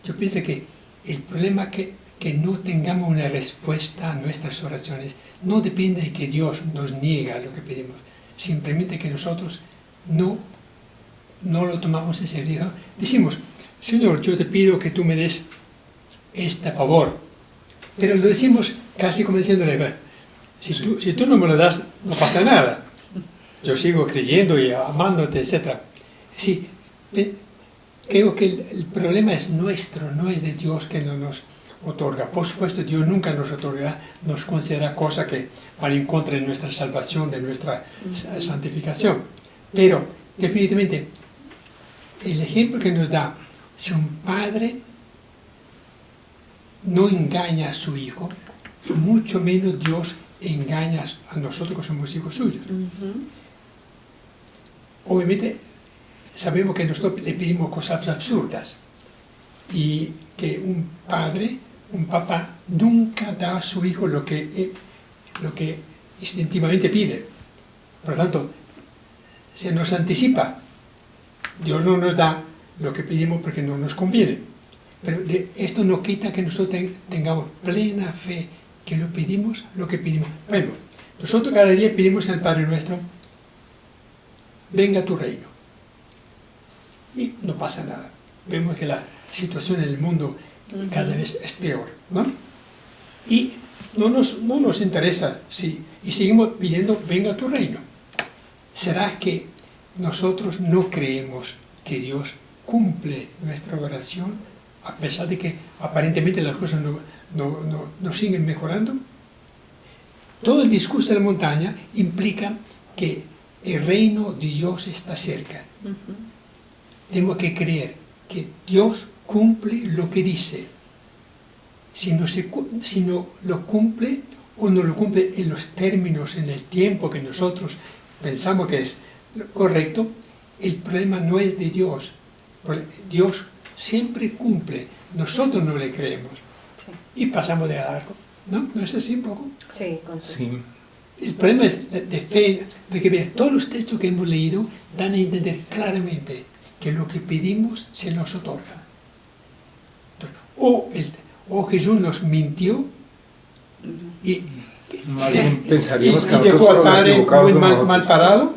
Yo pienso que el problema que no tengamos una respuesta a nuestras oraciones no depende de que Dios nos niega lo que pedimos, simplemente que nosotros no lo tomamos en serio, ¿no? Decimos, Señor, yo te pido que tú me des este favor, pero lo decimos casi como diciéndole, si tú no me lo das, no pasa nada, yo sigo creyendo y amándote, etc. Sí, creo que el problema es nuestro, no es de Dios que no nos otorga. Por supuesto, Dios nunca nos otorga, nos concederá cosas que van en contra de nuestra salvación, de nuestra santificación. Pero, definitivamente, el ejemplo que nos da, si un padre no engaña a su hijo, mucho menos Dios engaña a nosotros que somos hijos suyos. Obviamente, sabemos que nosotros le pedimos cosas absurdas y que un padre, un papá, nunca da a su hijo lo que instintivamente pide. Por lo tanto, se nos anticipa. Dios no nos da lo que pedimos porque no nos conviene. Pero esto no quita que nosotros tengamos plena fe que lo que pedimos. Por ejemplo, nosotros cada día pedimos al Padre Nuestro, venga a tu reino. Y no pasa nada. Vemos que la situación en el mundo cada vez es peor, ¿no? Y no nos interesa, y seguimos pidiendo, venga a tu reino. ¿Será que nosotros no creemos que Dios cumple nuestra oración a pesar de que aparentemente las cosas no siguen mejorando? Todo el discurso de la montaña implica que el reino de Dios está cerca. Tenemos que creer que Dios cumple lo que dice. Si no lo cumple o no lo cumple en los términos, en el tiempo que nosotros pensamos que es correcto, el problema no es de Dios. Dios siempre cumple, nosotros no le creemos. Sí. Y pasamos de largo, ¿no? ¿No es así un poco? Sí, sí. El problema es de fe, de que todos los textos que hemos leído dan a entender claramente que lo que pedimos se nos otorga. Entonces, o Jesús nos mintió y pensaríamos que dejó al Padre muy mal parado,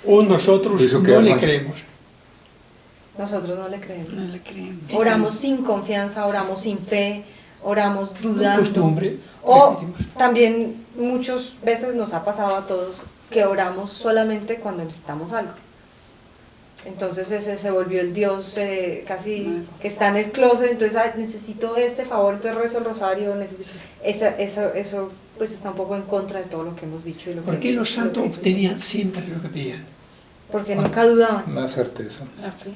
o nosotros no le creemos. Nosotros no le creemos. No le creemos. Oramos sin confianza, oramos sin fe, oramos dudando. Costumbre, o también muchas veces nos ha pasado a todos que oramos solamente cuando necesitamos algo. Entonces ese se volvió el Dios casi que está en el closet, entonces necesito este favor, entonces rezo el rosario, eso pues está un poco en contra de todo lo que hemos dicho. ¿Por qué los santos obtenían siempre lo que pedían? porque nunca dudaban. Una certeza. La fe.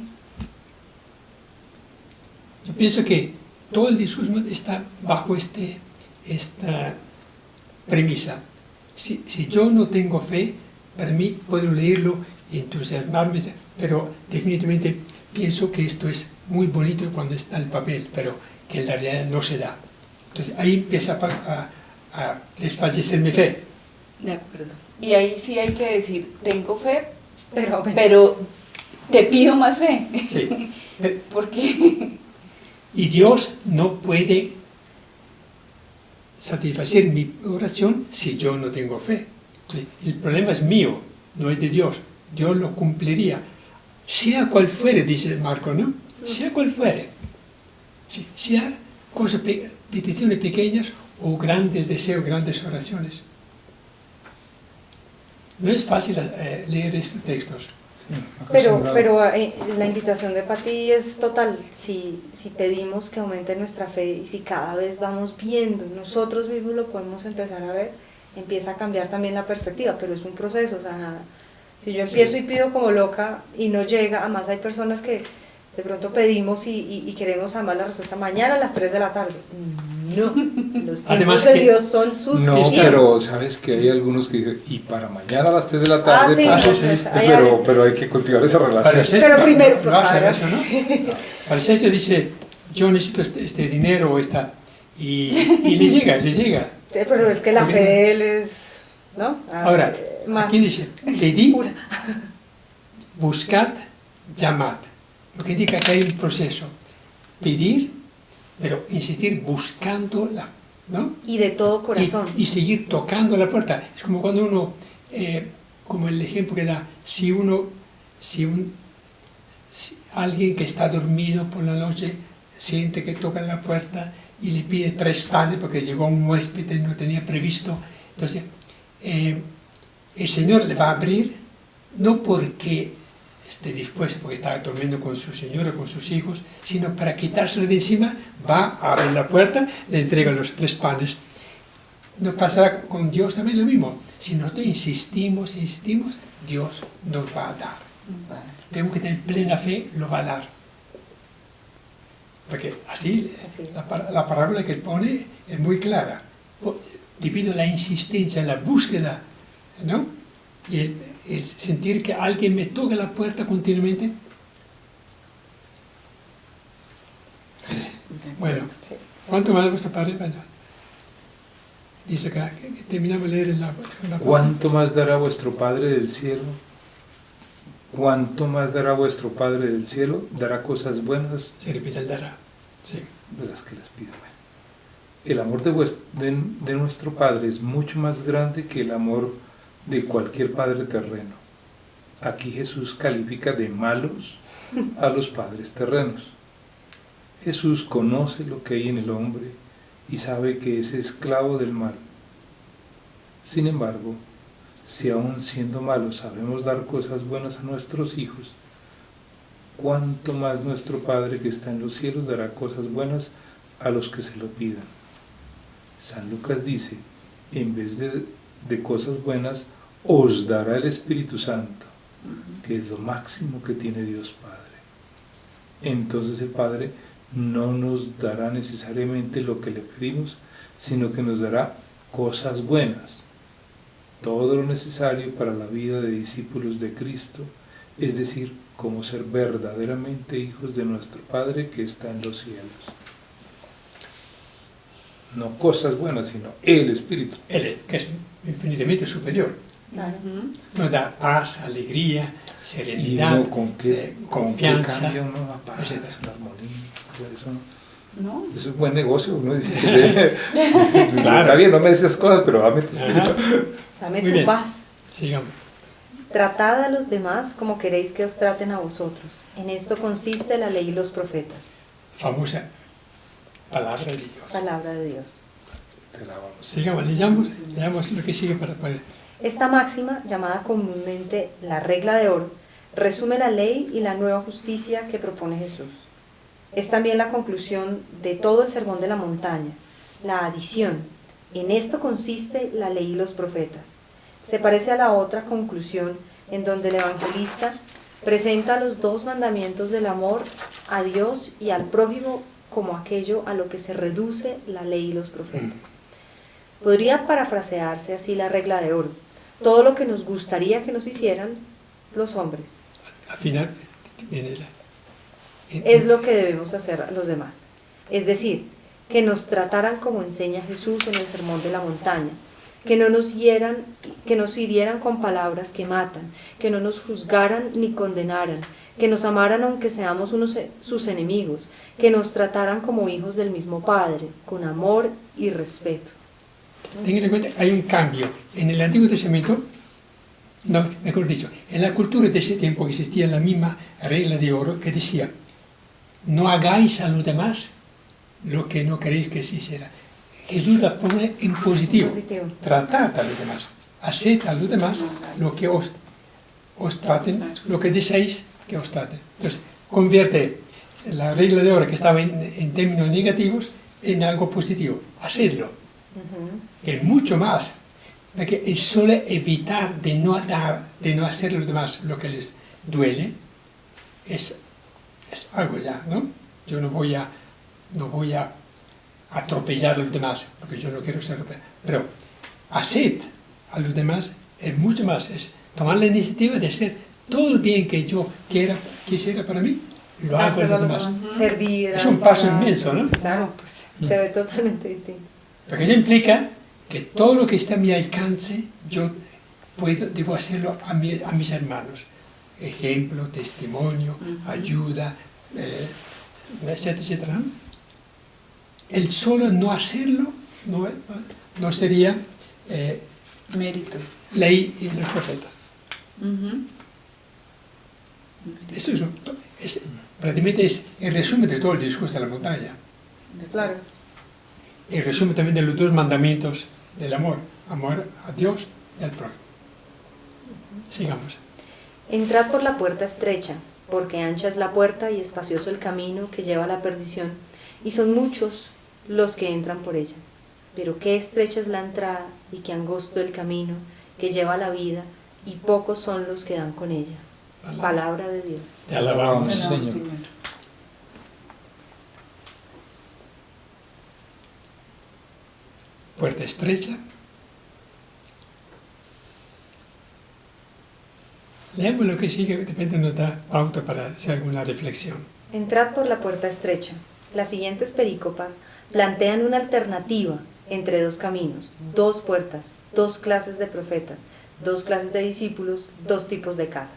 Yo pienso que todo el discurso está bajo esta premisa. Si yo no tengo fe, para mí puedo leerlo y entusiasmarme, pero definitivamente pienso que esto es muy bonito cuando está en el papel, pero que en la realidad no se da. Entonces ahí empieza a desfallecer mi fe. De acuerdo. Y ahí sí hay que decir, tengo fe, Pero te pido más fe. Sí. Porque Y Dios no puede satisfacer mi oración si yo no tengo fe. Entonces, el problema es mío, no es de Dios. Dios lo cumpliría. Sea cual fuere, dice Marco, ¿no? Sea cual fuere. Sea cosas, peticiones pequeñas o grandes deseos, grandes oraciones. No es fácil leer estos textos. pero la invitación de Pati es total. Si pedimos que aumente nuestra fe y si cada vez vamos viendo, nosotros mismos lo podemos empezar a ver, empieza a cambiar también la perspectiva, pero es un proceso, o sea, si yo empiezo y pido como loca y no llega, además hay personas que de pronto pedimos y queremos además la respuesta mañana a las 3 de la tarde. No, los tiempos Además de que- Dios son sus No, tiempos. pero sabes que hay algunos que dicen, y para mañana a las 3 de la tarde, sí, no, pues, hay pero hay que cultivar esa relación. Pero primero, no hace claro, eso, ¿no? Para eso dice, yo necesito este dinero o esta, y le llega. Sí, pero es que la fe de él es, ¿no? Ahora, más aquí dice, pedid, pura. buscad, llamad. Lo que indica que hay un proceso. Pedir, pero insistir buscando ¿no? Y de todo corazón. Y seguir tocando la puerta. Es como cuando uno, como el ejemplo que da, si alguien que está dormido por la noche siente que toca la puerta y le pide 3 panes porque llegó un huésped y no tenía previsto, entonces el Señor le va a abrir, no porque esté dispuesto, porque está durmiendo con su señora, con sus hijos, sino para quitárselo de encima, va a abrir la puerta, le entrega los 3 panes. ¿No pasará con Dios también lo mismo? Si nosotros insistimos, Dios nos va a dar. Tenemos que tener plena fe, lo va a dar. Porque así. La parábola que él pone es muy clara. Debido a la insistencia, la búsqueda, ¿no? Y el sentir que alguien me toca la puerta continuamente. Bueno, Sí. ¿cuánto más vuestro Padre? Bueno, dice acá que terminamos de leer la segunda ¿Cuánto más dará vuestro Padre del cielo? ¿Cuánto más dará vuestro Padre del cielo? Dará cosas buenas Se repite el dará. Sí. de las que les pido. Bueno, el amor de nuestro Padre es mucho más grande que el amor de cualquier padre terreno. Aquí Jesús califica de malos a los padres terrenos. Jesús conoce lo que hay en el hombre y sabe que es esclavo del mal. Sin embargo, si aún siendo malos sabemos dar cosas buenas a nuestros hijos, cuánto más nuestro Padre que está en los cielos dará cosas buenas a los que se lo pidan. San Lucas dice, en vez de cosas buenas, os dará el Espíritu Santo, que es lo máximo que tiene Dios Padre. Entonces el Padre no nos dará necesariamente lo que le pedimos, sino que nos dará cosas buenas, todo lo necesario para la vida de discípulos de Cristo, es decir, como ser verdaderamente hijos de nuestro Padre que está en los cielos. No cosas buenas, sino el Espíritu. Él, que es infinitamente superior. Claro. Nos da paz, alegría, Y serenidad, uno con qué confianza, cambia uno la paz, etcétera. la armonía, ¿no? eso es buen negocio, uno dice que Claro. está bien, no me dices cosas, pero dame tu espíritu. Dame Muy tu bien. paz. Sigamos. Tratad a los demás como queréis que os traten a vosotros. En esto consiste la ley y los profetas. Famosa palabra de Dios. Palabra de Dios. Te la vamos. Sigamos, leamos lo que sigue para poder. Esta máxima, llamada comúnmente la regla de oro, resume la ley y la nueva justicia que propone Jesús. Es también la conclusión de todo el sermón de la montaña, la adición. En esto consiste la ley y los profetas. Se parece a la otra conclusión en donde el evangelista presenta los dos mandamientos del amor a Dios y al prójimo como aquello a lo que se reduce la ley y los profetas. Podría parafrasearse así la regla de oro: todo lo que nos gustaría que nos hicieran los hombres Al final viene es lo que debemos hacer a los demás. Es decir, que nos trataran como enseña Jesús en el Sermón de la Montaña, que no nos hirieran con palabras que matan, que no nos juzgaran ni condenaran, que nos amaran aunque seamos sus enemigos, que nos trataran como hijos del mismo Padre, con amor y respeto. Tengan en cuenta, hay un cambio. En el Antiguo Testamento, no, mejor dicho, en la cultura de ese tiempo existía la misma regla de oro que decía: no hagáis a los demás lo que no queréis que se hiciera. Jesús la pone en positivo. Tratad a los demás, haced a los demás lo que os traten, lo que deseáis que os traten. Entonces, convierte la regla de oro que estaba en términos negativos en algo positivo. Hacedlo. Que es mucho más, porque es solo evitar de no hacer a los demás lo que les duele, es algo ya, ¿no? Yo no voy a atropellar a los demás, porque yo no quiero ser atropellado. Pero hacer a los demás es mucho más, es tomar la iniciativa de hacer todo el bien que yo quisiera para mí, y lo hago a los demás. Servir, es un paso inmenso, ¿no? Claro, pues se ve totalmente distinto. Porque eso implica que todo lo que está a mi alcance, yo debo hacerlo a mis hermanos. Ejemplo, testimonio, ayuda, etcétera, etcétera, ¿no? El solo no hacerlo no sería mérito. Ley y los profetas. Eso prácticamente es el resumen de todo el discurso de la montaña. Claro. El resumen también de los dos mandamientos del amor: amor a Dios y al prójimo. Sigamos. Entrad por la puerta estrecha, porque ancha es la puerta y espacioso el camino que lleva a la perdición, y son muchos los que entran por ella. Pero qué estrecha es la entrada y qué angosto el camino que lleva a la vida, y pocos son los que dan con ella. Palabra de Dios. Te alabamos, Señor. Puerta estrecha. Leemos lo que sigue, de repente nos da pauta para hacer alguna reflexión. Entrad por la puerta estrecha. Las siguientes perícopas plantean una alternativa entre dos caminos, dos puertas, dos clases de profetas, dos clases de discípulos, dos tipos de casas.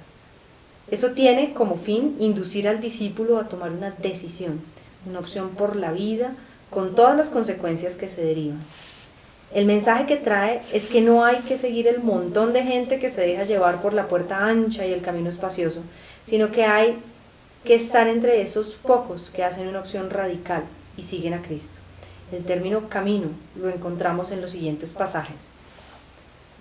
Eso tiene como fin inducir al discípulo a tomar una decisión, una opción por la vida, con todas las consecuencias que se derivan. El mensaje que trae es que no hay que seguir el montón de gente que se deja llevar por la puerta ancha y el camino espacioso, sino que hay que estar entre esos pocos que hacen una opción radical y siguen a Cristo. El término camino lo encontramos en los siguientes pasajes.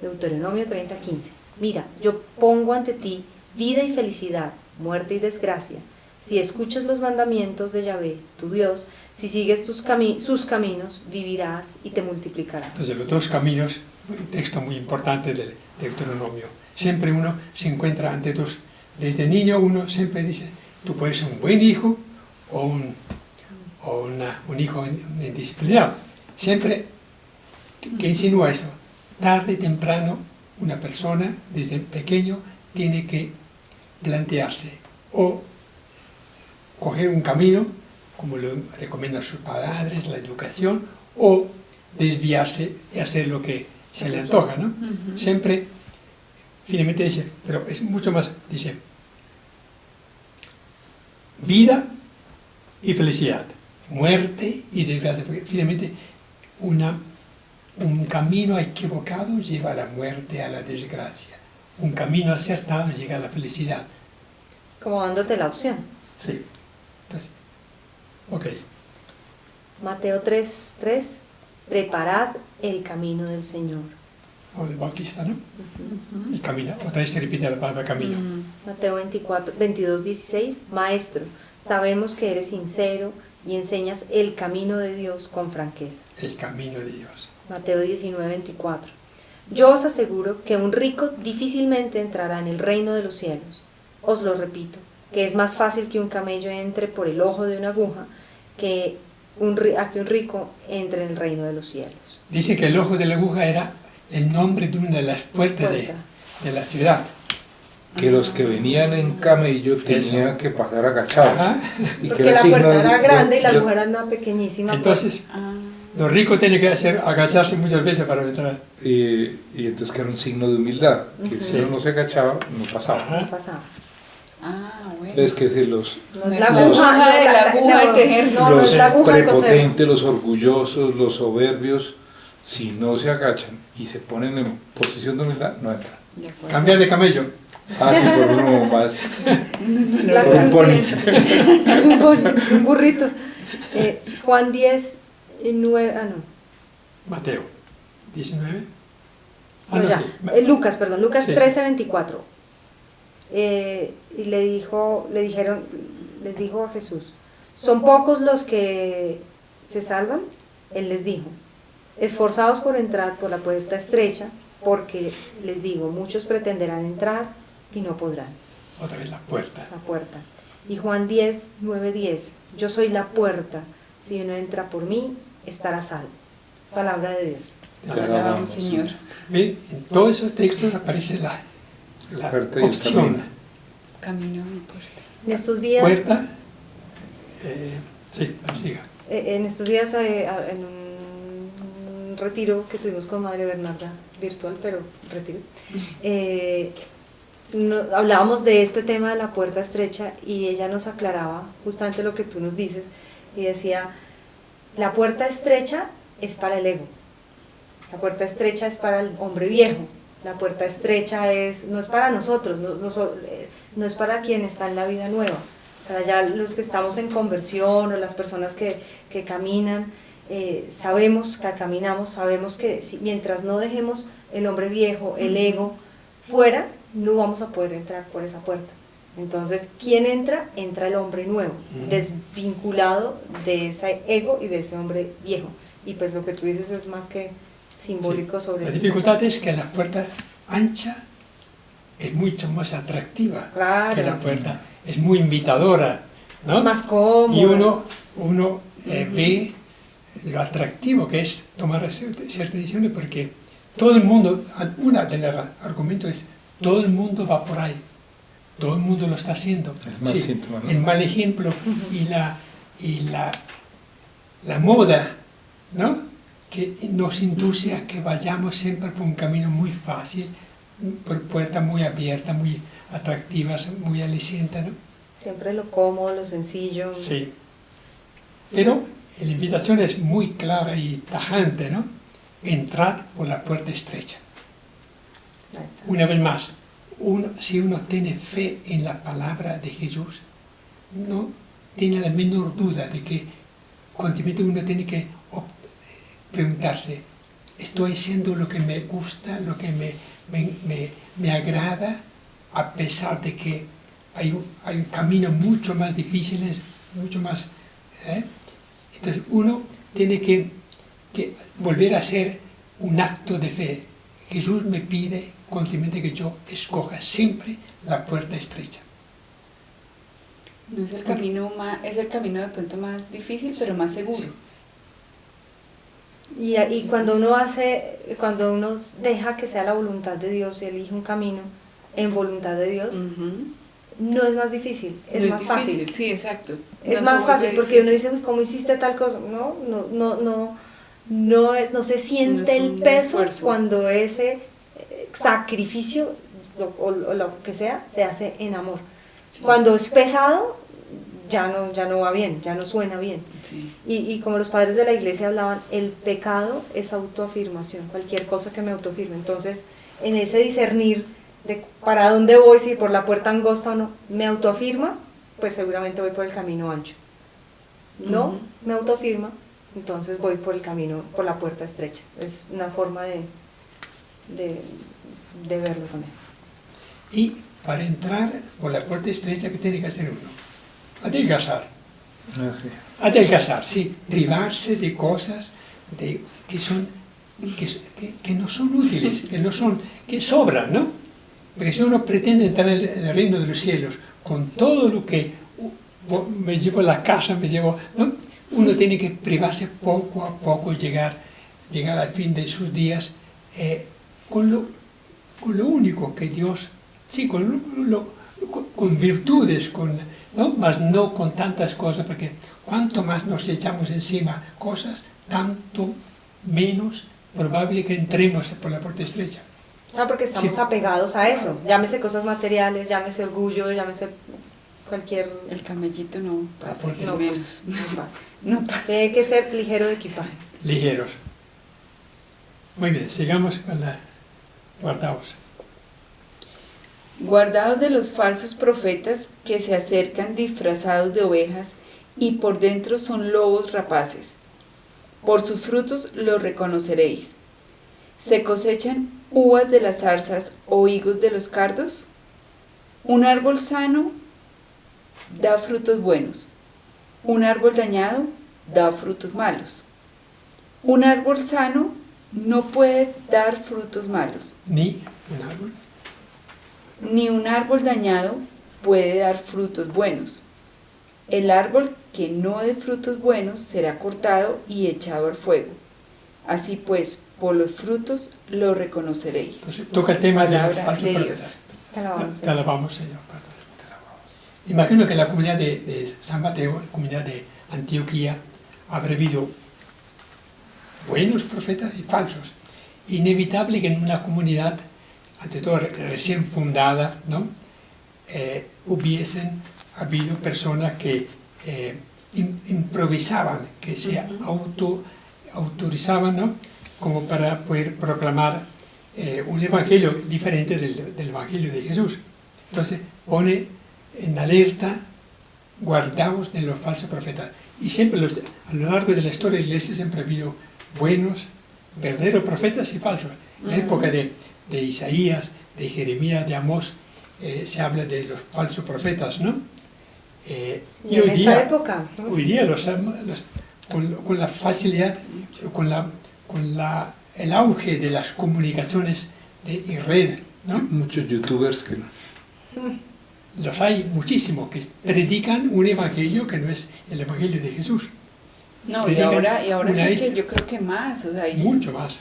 Deuteronomio 30:15. Mira, yo pongo ante ti vida y felicidad, muerte y desgracia. Si escuchas los mandamientos de Yahvé, tu Dios, si sigues sus caminos, vivirás y te multiplicarás. Entonces, los dos caminos, un texto muy importante del Deuteronomio. Siempre uno se encuentra ante dos. Desde niño uno siempre dice: tú puedes ser un buen hijo o un hijo indisciplinado. Siempre que insinúa eso. Tarde o temprano, una persona desde pequeño tiene que plantearse o coger un camino, como lo recomiendan sus padres, la educación, o desviarse y hacer lo que se le antoja, ¿no? Siempre, finalmente dice, pero es mucho más, dice, vida y felicidad, muerte y desgracia, porque finalmente un camino equivocado lleva a la muerte, a la desgracia. Un camino acertado llega a la felicidad. Como dándote la opción. Sí. Entonces, ok. Mateo 3:3. Preparad el camino del Señor. O del Bautista, ¿no? El camino. Otra vez se repite la palabra camino. Mateo 22:16. Maestro, sabemos que eres sincero y enseñas el camino de Dios con franqueza. El camino de Dios. Mateo 19:24. Yo os aseguro que un rico difícilmente entrará en el reino de los cielos. Os lo repito, que es más fácil que un camello entre por el ojo de una aguja que un rico entre en el reino de los cielos. Dice que el ojo de la aguja era el nombre de una de las puertas de la ciudad. Que los que venían en camello tenían que pasar agachados. Ajá. Y Porque que la signo puerta era grande y la de- aguja era una pequeñísima Entonces, Ah, los ricos tienen que agacharse muchas veces para entrar. y entonces que era un signo de humildad, que si uno no se agachaba, no pasaba. puerta. No pasaba. bueno. Entonces que si los, No es La la aguja aguja de la aguja de tejer. No, no los es la aguja de coser. prepotentes, los orgullosos, los soberbios, si no se agachan y se ponen en posición de humildad, no entran. De acuerdo. Cambiar de camello. Ah, sí, por uno más. La Por un pony. un pony, un burrito. Juan 10, 9, Mateo 19. no, ya. sí. Lucas 13, Sí, sí. 24. Y les dijo a Jesús, ¿son pocos los que se salvan? Él les dijo, esforzaos por entrar por la puerta estrecha, porque les digo, muchos pretenderán entrar y no podrán. Otra vez la puerta. La puerta. Y Juan 10, 9, 10, yo soy la puerta, si uno entra por mí, estará salvo. Palabra de Dios. Te Alabamos, alabamos, Señor. Bien, en todos esos textos aparece la Puerta y el opción. camino. Camino y puerta. En estos días, Puerta. Sí, siga. en estos días en un retiro que tuvimos con Madre Bernarda, virtual, pero retiro, hablábamos de este tema de la puerta estrecha y ella nos aclaraba justamente lo que tú nos dices y decía, la puerta estrecha es para el ego, la puerta estrecha es para el hombre viejo, la puerta estrecha no es para nosotros, no es para quien está en la vida nueva, para ya los que estamos en conversión o las personas que caminan, sabemos que mientras no dejemos el hombre viejo, el ego fuera, no vamos a poder entrar por esa puerta. Entonces, ¿quién entra? Entra el hombre nuevo, desvinculado de ese ego y de ese hombre viejo. Y pues lo que tú dices es más que simbólico sobre La eso. dificultad es que la puerta ancha es mucho más atractiva Claro. que la puerta. Es muy invitadora, ¿no? Más cómodo. Y uno ve lo atractivo que es tomar ciertas decisiones porque todo el mundo, una de los argumentos es, todo el mundo va por ahí, todo el mundo lo está haciendo. Es más síntoma, ¿no? El mal ejemplo y la moda, ¿no? Que nos induce a que vayamos siempre por un camino muy fácil, por puertas muy abiertas, muy atractivas, muy alicientes, ¿no? Siempre lo cómodo, lo sencillo. Sí. Pero la invitación es muy clara y tajante, ¿no? Entrad por la puerta estrecha. Una vez más, si uno tiene fe en la palabra de Jesús, no tiene la menor duda de que continuamente uno tiene que preguntarse, ¿estoy haciendo lo que me gusta, lo que me agrada, a pesar de que hay un camino mucho más difícil, mucho más... Entonces uno tiene que volver a hacer un acto de fe. Jesús me pide continuamente que yo escoja siempre la puerta estrecha. No es el camino es el camino de pronto más difícil, pero más seguro. Sí. Y cuando uno deja que sea la voluntad de Dios y elige un camino en voluntad de Dios, no es más difícil, es más fácil. Sí, exacto. Es No más se fácil vuelve porque uno difícil. dice, ¿cómo hiciste tal cosa? No se siente No es el un peso esfuerzo. cuando ese sacrificio o lo que sea se hace en amor. Sí. Cuando es pesado, ya no va bien, ya no suena bien. Sí. Y como los padres de la iglesia hablaban, el pecado es autoafirmación, cualquier cosa que me autoafirme. Entonces, en ese discernir de para dónde voy, si por la puerta angosta o no, me autoafirma, pues seguramente voy por el camino ancho. No me autoafirma, entonces voy por el camino, por la puerta estrecha. Es una forma de verlo también. Y para entrar por la puerta estrecha, ¿qué tiene que hacer uno? Adelgazar. Ah, sí. Adelgazar, sí. Privarse de cosas que son que no son útiles, que sobran, ¿no? Porque si uno pretende entrar en el reino de los cielos con todo lo que me llevo a la casa, ¿no? Uno tiene que privarse poco a poco y llegar al fin de sus días con lo único que Dios, sí, con virtudes, ¿no? Mas no con tantas cosas, porque cuanto más nos echamos encima cosas, tanto menos probable que entremos por la puerta estrecha. Porque estamos apegados a eso, llámese cosas materiales, llámese orgullo, llámese cualquier... El camellito no pasa, no menos. pasa. No pasa. Tiene que ser ligero de equipaje. Ligeros. Muy bien, sigamos con la... Guardaos. Guardaos de los falsos profetas que se acercan disfrazados de ovejas y por dentro son lobos rapaces. Por sus frutos los reconoceréis. ¿Se cosechan uvas de las zarzas o higos de los cardos? Un árbol sano da frutos buenos. Un árbol dañado da frutos malos. Un árbol sano no puede dar frutos malos. Ni un árbol. Ni un árbol dañado puede dar frutos buenos. El árbol que no dé frutos buenos será cortado y echado al fuego. Así pues, por los frutos lo reconoceréis. Entonces, toca el tema de los falsos de profetas. Te alabamos, Te alabamos, Señor. Imagino que la comunidad de San Mateo, la comunidad de Antioquía, habrá habido buenos profetas y falsos. Inevitable que en una comunidad, ante todo recién fundada, ¿no? Hubiesen habido personas que improvisaban, que se autorizaban, ¿no? Como para poder proclamar un evangelio diferente del evangelio de Jesús. Entonces pone en alerta, guardaos de los falsos profetas. Y siempre a lo largo de la historia de la Iglesia siempre ha habido buenos, verdaderos profetas y falsos. En la época de Isaías, de Jeremías, de Amós, se habla de los falsos profetas, ¿no? Y en esta época, ¿no? Hoy día con la facilidad, el auge de las comunicaciones y red, ¿no? Muchos youtubers que... Los hay muchísimos que predican un evangelio que no es el evangelio de Jesús. No, y ahora sí que yo creo que más, o sea, mucho más,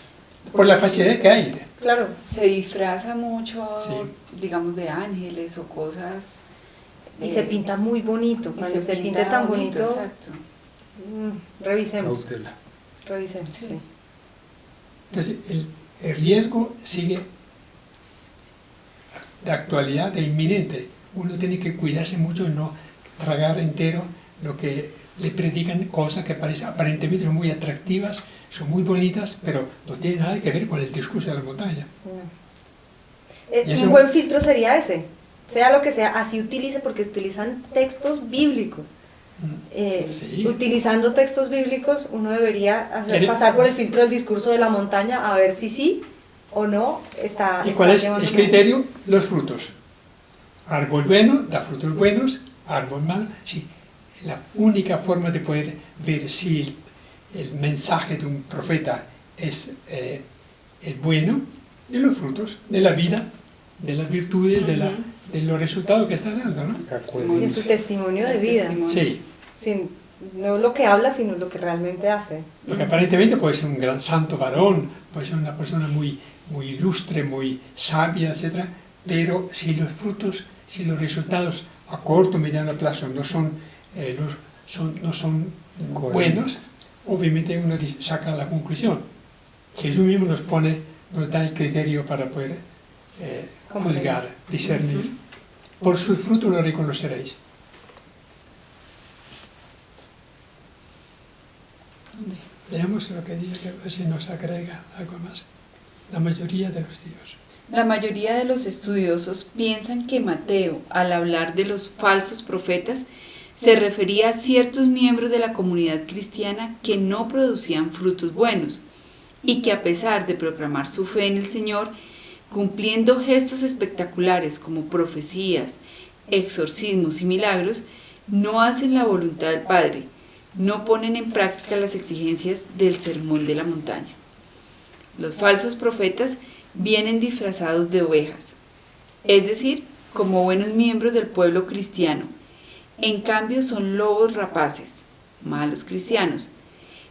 por la facilidad que hay. Claro. Se disfraza mucho, Sí. digamos, de ángeles o cosas. Y se pinta muy bonito. Cuando se pinte tan bonito, exacto. Revisemos. Cautela. Revisemos, sí. Entonces, el riesgo sigue de actualidad, de inminente. Uno tiene que cuidarse mucho y no tragar entero lo que le predican, cosas que aparentemente son muy atractivas, son muy bonitas, pero no tienen nada que ver con el discurso de la montaña. Un buen filtro sería ese, sea lo que sea, así utilice, porque utilizan textos bíblicos. Sí. Utilizando textos bíblicos, uno debería pasar por el filtro del discurso de la montaña a ver si sí o no está. ¿Y cuál es el criterio? Los frutos. Árbol bueno da frutos buenos, árbol malo, sí. La única forma de poder ver si el mensaje de un profeta es bueno, de los frutos, de la vida, de las virtudes, de los resultados que está dando, ¿no? De su testimonio de vida. Sí. No lo que habla, sino lo que realmente hace. Porque aparentemente puede ser un gran santo varón, puede ser una persona muy, muy ilustre, muy sabia, etc. Pero si los frutos, si los resultados a corto o mediano plazo no son buenos, obviamente uno saca la conclusión. Jesús mismo nos da el criterio para poder juzgar, discernir. Por sus frutos lo reconoceréis. Leamos lo que dice, que a ver si nos agrega algo más. La mayoría de los judíos. La mayoría de los estudiosos piensan que Mateo, al hablar de los falsos profetas, se refería a ciertos miembros de la comunidad cristiana que no producían frutos buenos y que a pesar de proclamar su fe en el Señor, cumpliendo gestos espectaculares como profecías, exorcismos y milagros, no hacen la voluntad del Padre, no ponen en práctica las exigencias del Sermón de la Montaña. Los falsos profetas vienen disfrazados de ovejas, es decir, como buenos miembros del pueblo cristiano. En cambio son lobos rapaces, malos cristianos.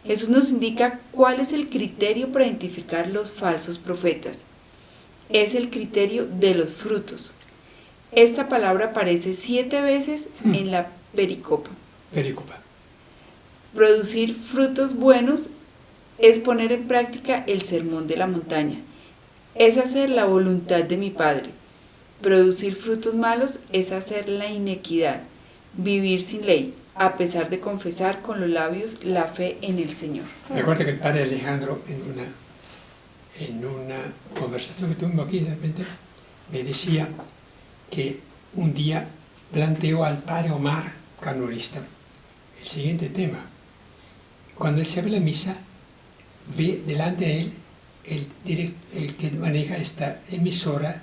Jesús nos indica cuál es el criterio para identificar los falsos profetas. Es el criterio de los frutos. Esta palabra aparece 7 veces en la pericopa. Producir frutos buenos es poner en práctica el sermón de la montaña. Es hacer la voluntad de mi Padre. Producir frutos malos es hacer la inequidad, vivir sin ley, a pesar de confesar con los labios la fe en el Señor. Recuerdo que el padre Alejandro, en una conversación que tuvimos aquí, de repente me decía que un día planteó al padre Omar, canonista, el siguiente tema. Cuando él se abre la misa, ve delante de él el que maneja esta emisora.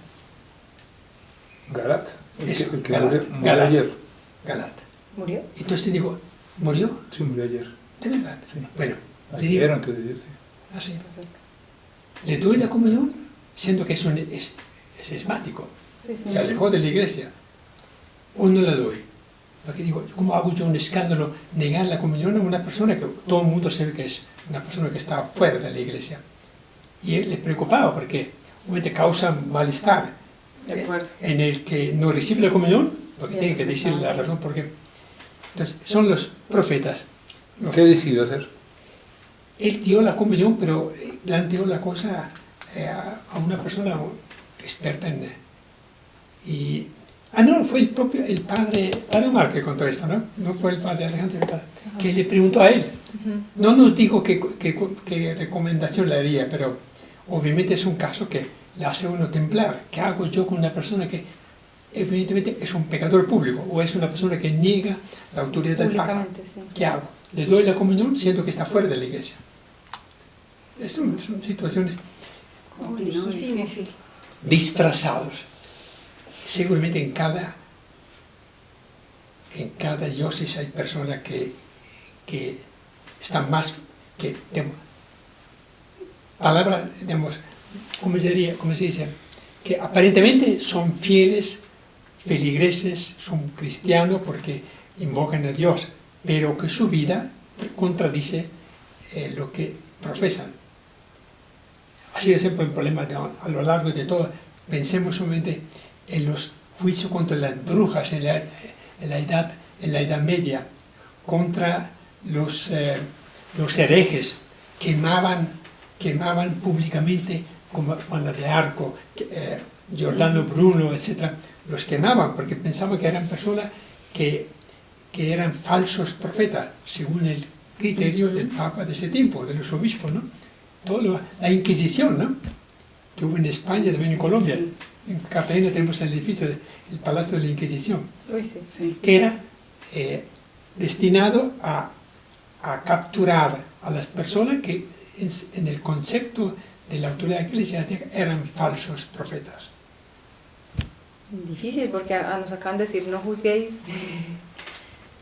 Galat, el que murió Galat. ayer. Galat. ¿Murió? Entonces digo, ¿murió? Sí, murió ayer. ¿De verdad? Sí. Bueno, le Ayer, digo, antes de ayer, sí. así. Le doy la comunión, siendo que es esmático. Sí, sí. Se alejó de la iglesia. O no la doy. Porque digo, ¿cómo hago yo un escándalo negar la comunión a una persona que todo el mundo sabe que es una persona que está fuera de la iglesia? Y él le preocupaba porque obviamente causa malestar De acuerdo. en el que no recibe la comunión, porque tiene que decir la razón por qué. Entonces, son los profetas. ¿Qué decidió hacer? Él dio la comunión, pero planteó la cosa a una persona experta en... no, fue el padre Omar que contó esto, ¿no? No fue el padre Alejandro, que le preguntó a él. No nos dijo qué recomendación le haría, pero obviamente es un caso que le hace a uno temblar. ¿Qué hago yo con una persona que evidentemente es un pecador público o es una persona que niega la autoridad del Papa? Públicamente, sí. ¿Qué hago? ¿Le doy la comunión siendo que está fuera de la iglesia? Son situaciones Complejísimo. Difícil. disfrazados. Seguramente en cada diócesis hay personas que están más, que palabras, digamos, ¿cómo se dice? Que aparentemente son fieles, feligreses, son cristianos porque invocan a Dios, pero que su vida contradice lo que profesan. Así de siempre el problema a lo largo de todo. Pensemos solamente en los juicios contra las brujas en la Edad Media, contra los herejes, quemaban públicamente, como Juana de Arco, Giordano Bruno, etc. Los quemaban porque pensaban que eran personas que eran falsos profetas, según el criterio del Papa de ese tiempo, de los obispos, ¿no? La Inquisición, ¿no? Que hubo en España, también en Colombia. Sí. En Cartagena tenemos el edificio del Palacio de la Inquisición, Uy, sí. Sí. que era destinado a capturar a las personas que en el concepto de la autoridad eclesiástica eran falsos profetas. Difícil porque nos acaban de decir no juzguéis. Sí,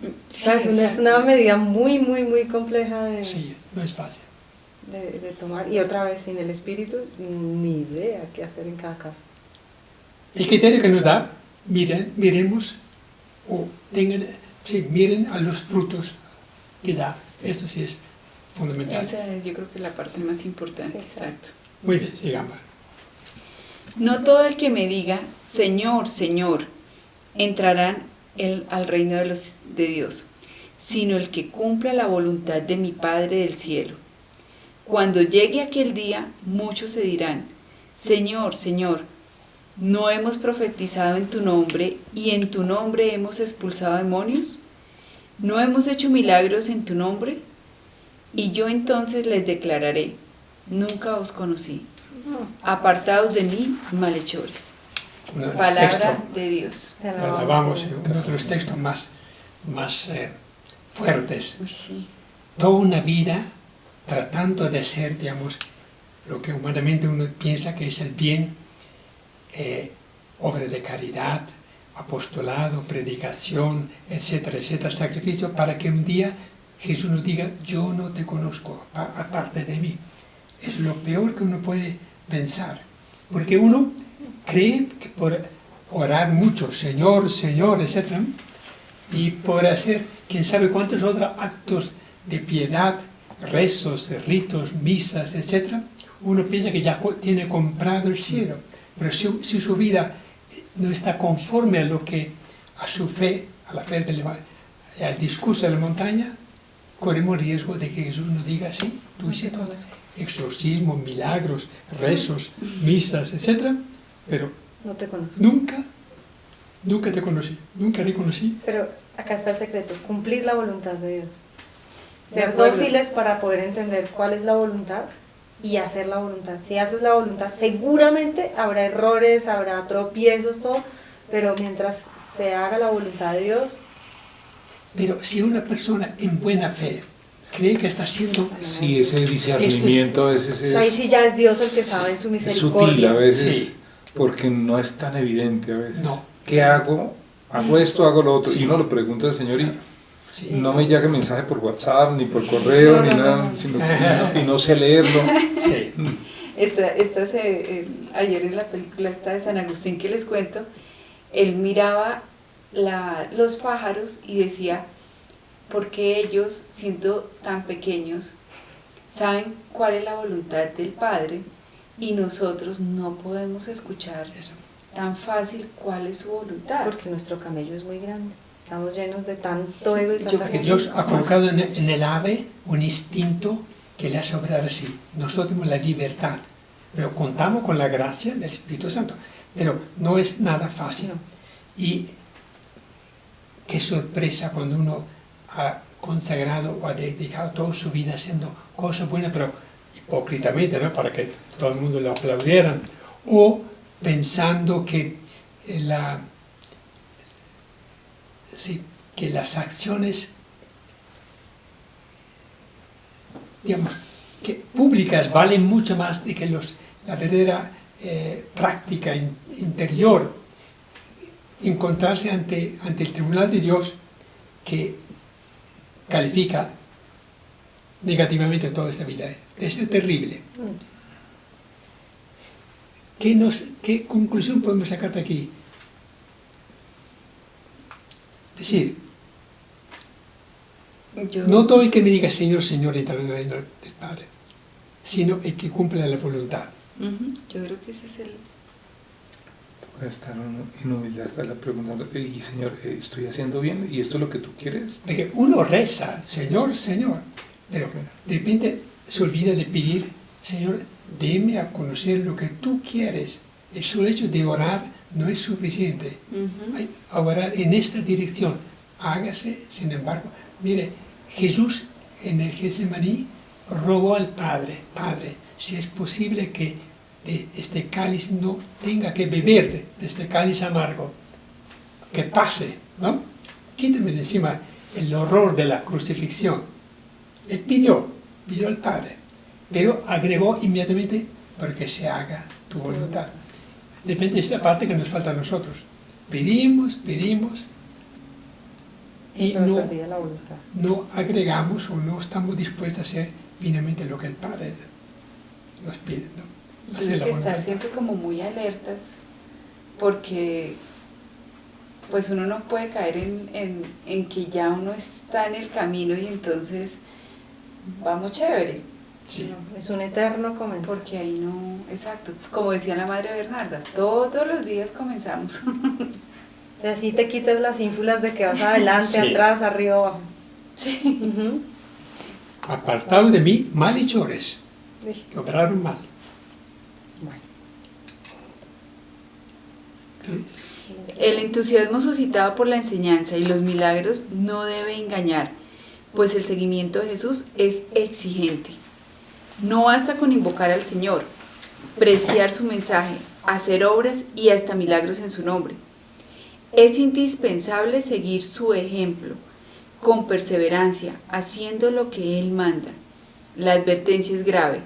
O sea, es una medida muy, muy, muy compleja de, Sí, no es fácil. de tomar. Y otra vez, sin el espíritu, ni idea qué hacer en cada caso. El criterio que nos da, miremos miren a los frutos que da. Esto sí es fundamental. Esa es, yo creo que la parte más importante. Sí, claro. Exacto. Muy bien, sigamos. No todo el que me diga, Señor, Señor, entrarán al reino de Dios, sino el que cumpla la voluntad de mi Padre del cielo. Cuando llegue aquel día, muchos se dirán, Señor, Señor, ¿no hemos profetizado en tu nombre y en tu nombre hemos expulsado demonios? ¿No hemos hecho milagros en tu nombre? Y yo entonces les declararé, nunca os conocí. Apartados de mí, malhechores. Uno de los Palabra textos, de Dios. Te alabamos, Señor. uno de los textos más fuertes. Uy, sí. Toda una vida tratando de hacer, digamos, lo que humanamente uno piensa que es el bien, obra de caridad, apostolado, predicación, etcétera, etcétera, sacrificio, para que un día Jesús nos diga, yo no te conozco, aparte de mí. es lo peor que uno puede pensar, porque uno cree que por orar mucho, Señor, Señor, etc., y por hacer quién sabe cuántos otros actos de piedad, rezos, ritos, misas, etc., uno piensa que ya tiene comprado el cielo, pero si su vida no está conforme a su fe, a la fe al discurso de la montaña, corremos riesgo de que Jesús nos diga, sí, tú hiciste todo, exorcismo, milagros, rezos, misas, etc., pero No te conozco. nunca te conocí, nunca reconocí. Pero acá está el secreto, cumplir la voluntad de Dios. De Ser acuerdo. dóciles para poder entender cuál es la voluntad y hacer la voluntad. Si haces la voluntad, seguramente habrá errores, habrá tropiezos, todo, pero mientras se haga la voluntad de Dios, Pero si una persona en buena fe cree que está haciendo... Sí, ese discernimiento a veces ahí es, sí ya es Dios el que sabe en su es misericordia. sutil a veces, Sí. porque no es tan evidente a veces. No. ¿Qué hago? Hago esto, hago lo otro. Sí. Y uno lo pregunta al Señor y Sí. no me llega mensaje por WhatsApp, ni por correo, No, ni no, nada, no, no. sino que y no sé leerlo. Sí. Ayer en la película esta de San Agustín que les cuento, él miraba los pájaros y decía, ¿por qué ellos, siendo tan pequeños, saben cuál es la voluntad del Padre y nosotros no podemos escuchar Eso. tan fácil cuál es su voluntad? Porque nuestro camello es muy grande. Estamos llenos de tanto ego y Yo tanta creo Que Dios ha colocado en el ave un instinto que le hace obrar así. Nosotros tenemos la libertad, pero contamos con la gracia del Espíritu Santo. Pero no es nada fácil. No. Y qué sorpresa cuando uno ha consagrado o ha dedicado toda su vida haciendo cosas buenas, pero hipócritamente, ¿no? Para que todo el mundo lo aplaudiera, o pensando que que las acciones, digamos, que públicas valen mucho más de que la verdadera práctica interior, encontrarse ante el tribunal de Dios que califica negativamente toda esta vida. Es terrible. ¿Qué conclusión podemos sacar de aquí? Es decir, no todo el que me diga Señor, Señor entrará en el reino del Padre, sino el que cumple la voluntad. Yo creo que ese es el... Toca estar en humildad, estarle preguntando, y Señor, ¿estoy haciendo bien? ¿Y esto es lo que tú quieres? De que uno reza, Señor, Señor, pero de repente se olvida de pedir, Señor, déme a conocer lo que tú quieres. El solo hecho de orar no es suficiente. Hay que orar en esta dirección. Hágase, sin embargo. Mire, Jesús en el Getsemaní rogó al Padre, Padre, si es posible que de este cáliz no tenga que beber de este cáliz amargo, que pase, ¿no? Quítame de encima el horror de la crucifixión. Él pidió al Padre, pero agregó inmediatamente, porque se haga tu voluntad. Depende de esta parte que nos falta a nosotros. Pedimos y se nos olvida la voluntad. no agregamos o no estamos dispuestos a hacer finalmente lo que el Padre nos pide, ¿no? Yo Hacer creo la que voluntad. estar siempre como muy alertas, porque pues uno no puede caer en que ya uno está en el camino y entonces vamos chévere, Sí. No, es un eterno comenzar. porque ahí no, exacto, como decía la madre Bernarda, todos los días comenzamos. O sea, si te quitas las ínfulas de que vas adelante, Sí. atrás, arriba, abajo. Sí. Ujú. Apartaos de mí, malhechores, Uy, que obraron mal. bueno. El entusiasmo suscitado por la enseñanza y los milagros no debe engañar, pues el seguimiento de Jesús es exigente. No basta con invocar al Señor, preciar su mensaje, hacer obras y hasta milagros en su nombre. Es indispensable seguir su ejemplo, con perseverancia, haciendo lo que Él manda. La advertencia es grave.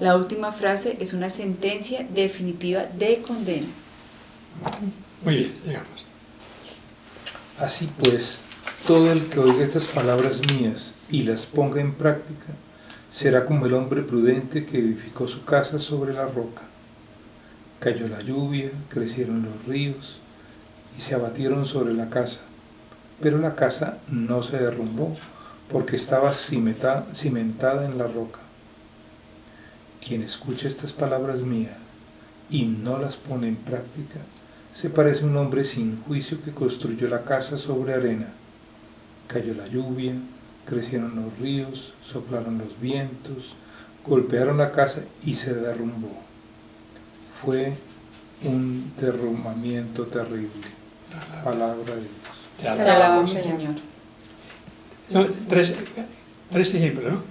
La última frase es una sentencia definitiva de condena. Muy bien, digamos. Así pues, todo el que oiga estas palabras mías y las ponga en práctica, Será como el hombre prudente que edificó su casa sobre la roca. Cayó la lluvia, crecieron los ríos y se abatieron sobre la casa. Pero la casa no se derrumbó porque estaba cimentada en la roca. Quien escucha estas palabras mías y no las pone en práctica, se parece a un hombre sin juicio que construyó la casa sobre arena. Cayó la lluvia, crecieron los ríos, soplaron los vientos, golpearon la casa y se derrumbó. Fue un derrumbamiento terrible. Palabra de Dios. Te alabamos, Señor. Son tres ejemplos, ¿no?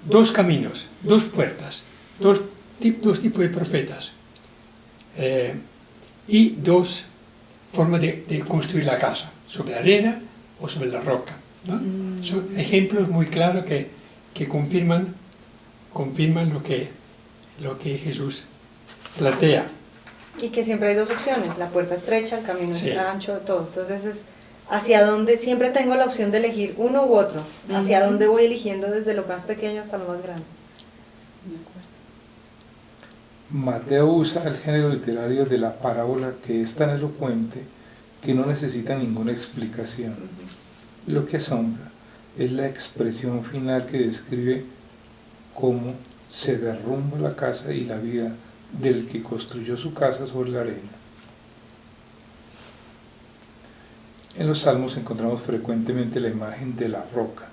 Dos caminos, dos puertas, dos tipos de profetas y dos formas de construir la casa, sobre la arena o sobre la roca, ¿no? Son ejemplos muy claros que confirman lo que Jesús plantea. Y que siempre hay dos opciones, la puerta estrecha, el camino Sí. ancho, todo. Entonces es hacia dónde, siempre tengo la opción de elegir uno u otro, hacia dónde voy eligiendo desde lo más pequeño hasta lo más grande. De acuerdo. Mateo usa el género literario de la parábola que es tan elocuente que no necesita ninguna explicación. Lo que asombra es la expresión final que describe cómo se derrumba la casa y la vida del que construyó su casa sobre la arena. En los Salmos encontramos frecuentemente la imagen de la roca.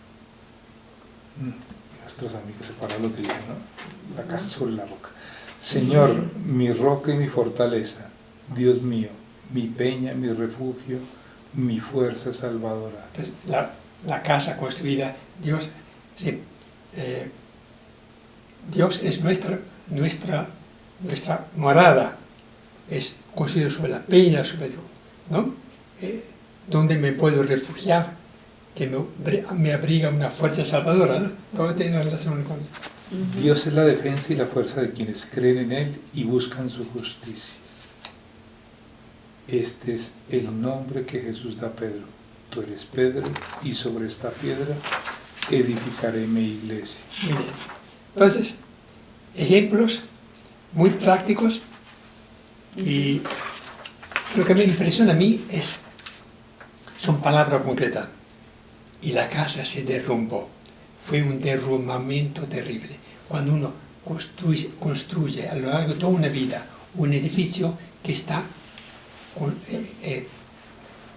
Nuestros amigos separados lo dirían, ¿no? La casa sobre la roca. Señor, mi roca y mi fortaleza, Dios mío, mi peña, mi refugio, mi fuerza salvadora. Entonces, la casa construida, Dios es nuestra morada, es construido sobre la peña, ¿no? Donde me puedo refugiar, que me abriga una fuerza salvadora, ¿no? Todo tiene relación con Dios es la defensa y la fuerza de quienes creen en Él y buscan su justicia. Este es el nombre que Jesús da a Pedro. Tú eres Pedro y sobre esta piedra edificaré mi iglesia. Muy bien. Entonces, ejemplos muy prácticos, y lo que me impresiona a mí son palabras concretas. Y la casa se derrumbó. Fue un derrumbamiento terrible. Cuando uno construye a lo largo de toda una vida un edificio que está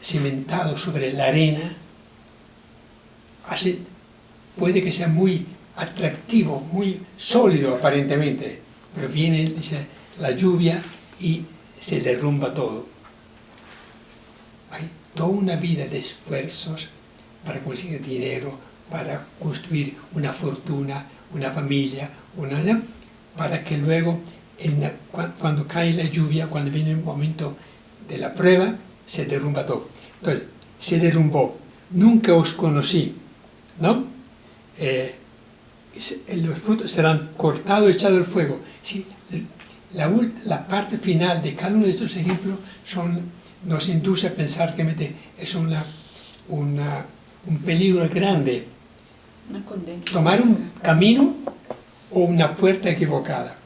cimentado sobre la arena, puede que sea muy atractivo, muy sólido aparentemente, pero viene, dice, la lluvia y se derrumba todo. Hay toda una vida de esfuerzos para conseguir dinero, para construir una fortuna, una familia, para que luego, cuando cae la lluvia, cuando viene el momento de la prueba, se derrumba todo. Entonces, se derrumbó. Nunca os conocí, ¿no? Los frutos serán cortados y echados al fuego. Sí, la parte final de cada uno de estos ejemplos nos induce a pensar que es un peligro grande tomar un camino o una puerta equivocada.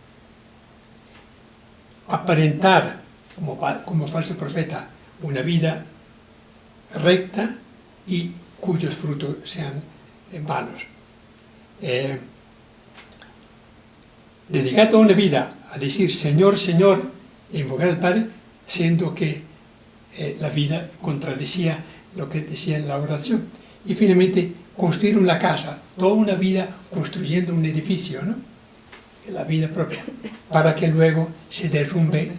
Aparentar como falso profeta una vida recta y cuyos frutos sean vanos. Dedicar toda una vida a decir Señor, Señor, e invocar al Padre, siendo que la vida contradecía lo que decía en la oración. Y finalmente, construir una casa, toda una vida construyendo un edificio, ¿no? La vida propia, para que luego se derrumbe.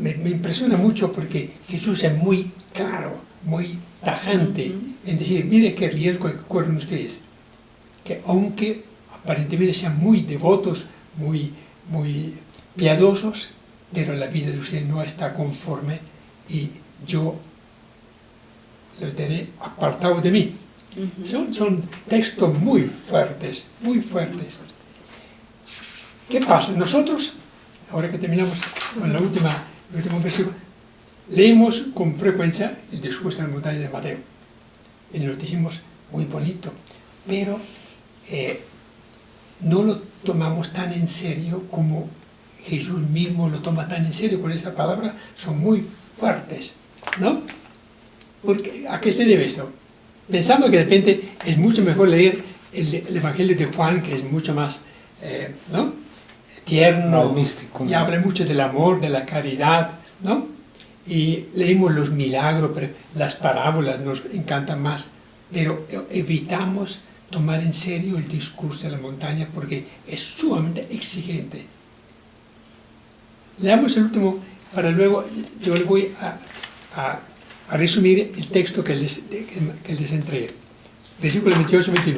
Me impresiona mucho porque Jesús es muy claro, muy tajante en decir, mire qué riesgo que corren ustedes, que aunque aparentemente sean muy devotos, muy piadosos, pero la vida de ustedes no está conforme y yo los daré apartados de mí. Son textos muy fuertes, muy fuertes. ¿Qué pasa? Nosotros, ahora que terminamos con el último versículo, leemos con frecuencia el discurso de la montaña de Mateo. Y nos decimos, muy bonito, pero no lo tomamos tan en serio como Jesús mismo lo toma tan en serio con esta palabra, son muy fuertes, ¿no? Porque, ¿a qué se debe esto? Pensamos que de repente es mucho mejor leer el Evangelio de Juan, que es mucho más, ¿no?, tierno, místico, ¿no? Y habla mucho del amor, de la caridad, ¿no? Y leímos los milagros, pero las parábolas nos encantan más, pero evitamos tomar en serio el discurso de la montaña porque es sumamente exigente. Leamos el último, para luego yo le voy a resumir el texto que les entregué. Versículo 28-29.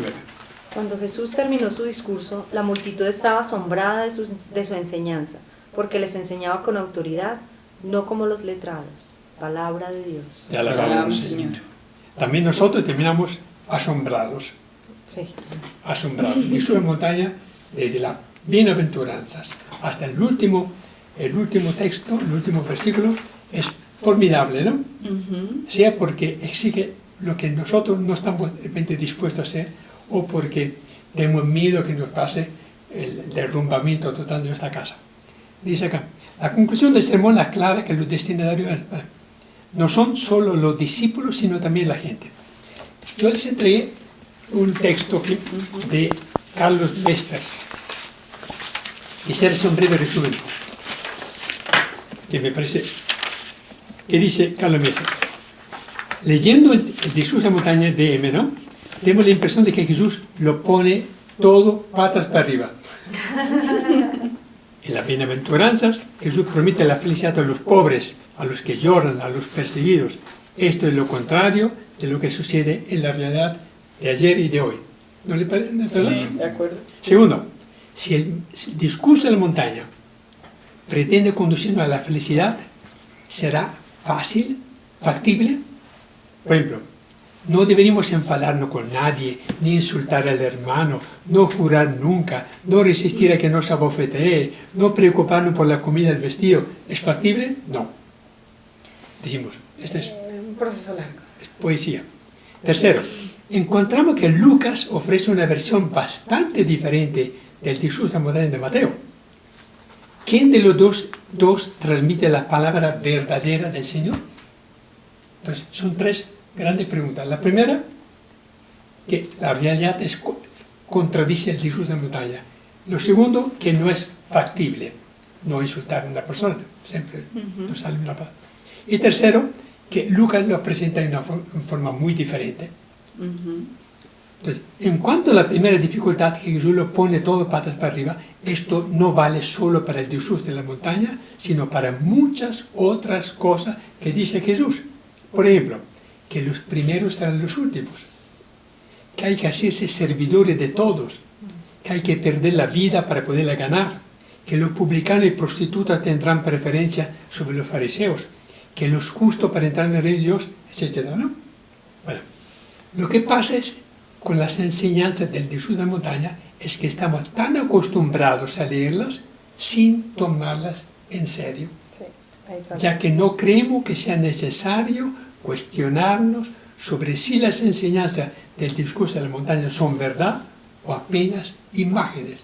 Cuando Jesús terminó su discurso, la multitud estaba asombrada de su enseñanza, porque les enseñaba con autoridad, no como los letrados. Palabra de Dios. Te alabamos, Señor. También nosotros terminamos asombrados. Sí. Asombrados. Jesús en montaña, desde las bienaventuranzas hasta el último texto, el último versículo, es formidable, ¿no? Sea porque exige lo que nosotros no estamos de repente dispuestos a hacer, o porque tenemos miedo que nos pase el derrumbamiento total de nuestra casa. Dice acá, la conclusión del sermón aclara que los destinatarios no son solo los discípulos, sino también la gente. Yo les entregué un texto de Carlos Mesters, y hacerse un breve resumen, que me parece, que dice Carlos Mesters. Leyendo el discurso de montaña de M, ¿no?, tenemos la impresión de que Jesús lo pone todo patas para arriba. En las bienaventuranzas, Jesús promete la felicidad a los pobres, a los que lloran, a los perseguidos. Esto es lo contrario de lo que sucede en la realidad de ayer y de hoy. ¿No le parece? Sí, de acuerdo. Segundo, si el discurso de la montaña pretende conducirnos a la felicidad, ¿será fácil, factible? Por ejemplo, no deberíamos enfadarnos con nadie, ni insultar al hermano, no jurar nunca, no resistir a que nos abofetee, no preocuparnos por la comida y el vestido. ¿Es factible? No. Decimos, este es Un proceso largo. poesía. Tercero, encontramos que Lucas ofrece una versión bastante diferente del discurso moderno de Mateo. ¿Quién de los dos transmite la palabra verdadera del Señor? Entonces, son tres grandes preguntas. La primera, que la realidad contradice el discurso de montaña. Lo segundo, que no es factible. No insultar a una persona, siempre nos sale una palabra. Y tercero, que Lucas lo presenta en forma muy diferente. Entonces, en cuanto a la primera dificultad, que Jesús lo pone todo patas para arriba, esto no vale solo para el discurso de la montaña, sino para muchas otras cosas que dice Jesús. Por ejemplo, que los primeros serán los últimos, que hay que hacerse servidores de todos, que hay que perder la vida para poderla ganar, que los publicanos y prostitutas tendrán preferencia sobre los fariseos, que los justos para entrar en el reino de Dios, etc., ¿no? Bueno, lo que pasa es, con las enseñanzas del discurso de la montaña, es que estamos tan acostumbrados a leerlas sin tomarlas en serio, Sí, ahí está. ya que no creemos que sea necesario cuestionarnos sobre si las enseñanzas del discurso de la montaña son verdad o apenas imágenes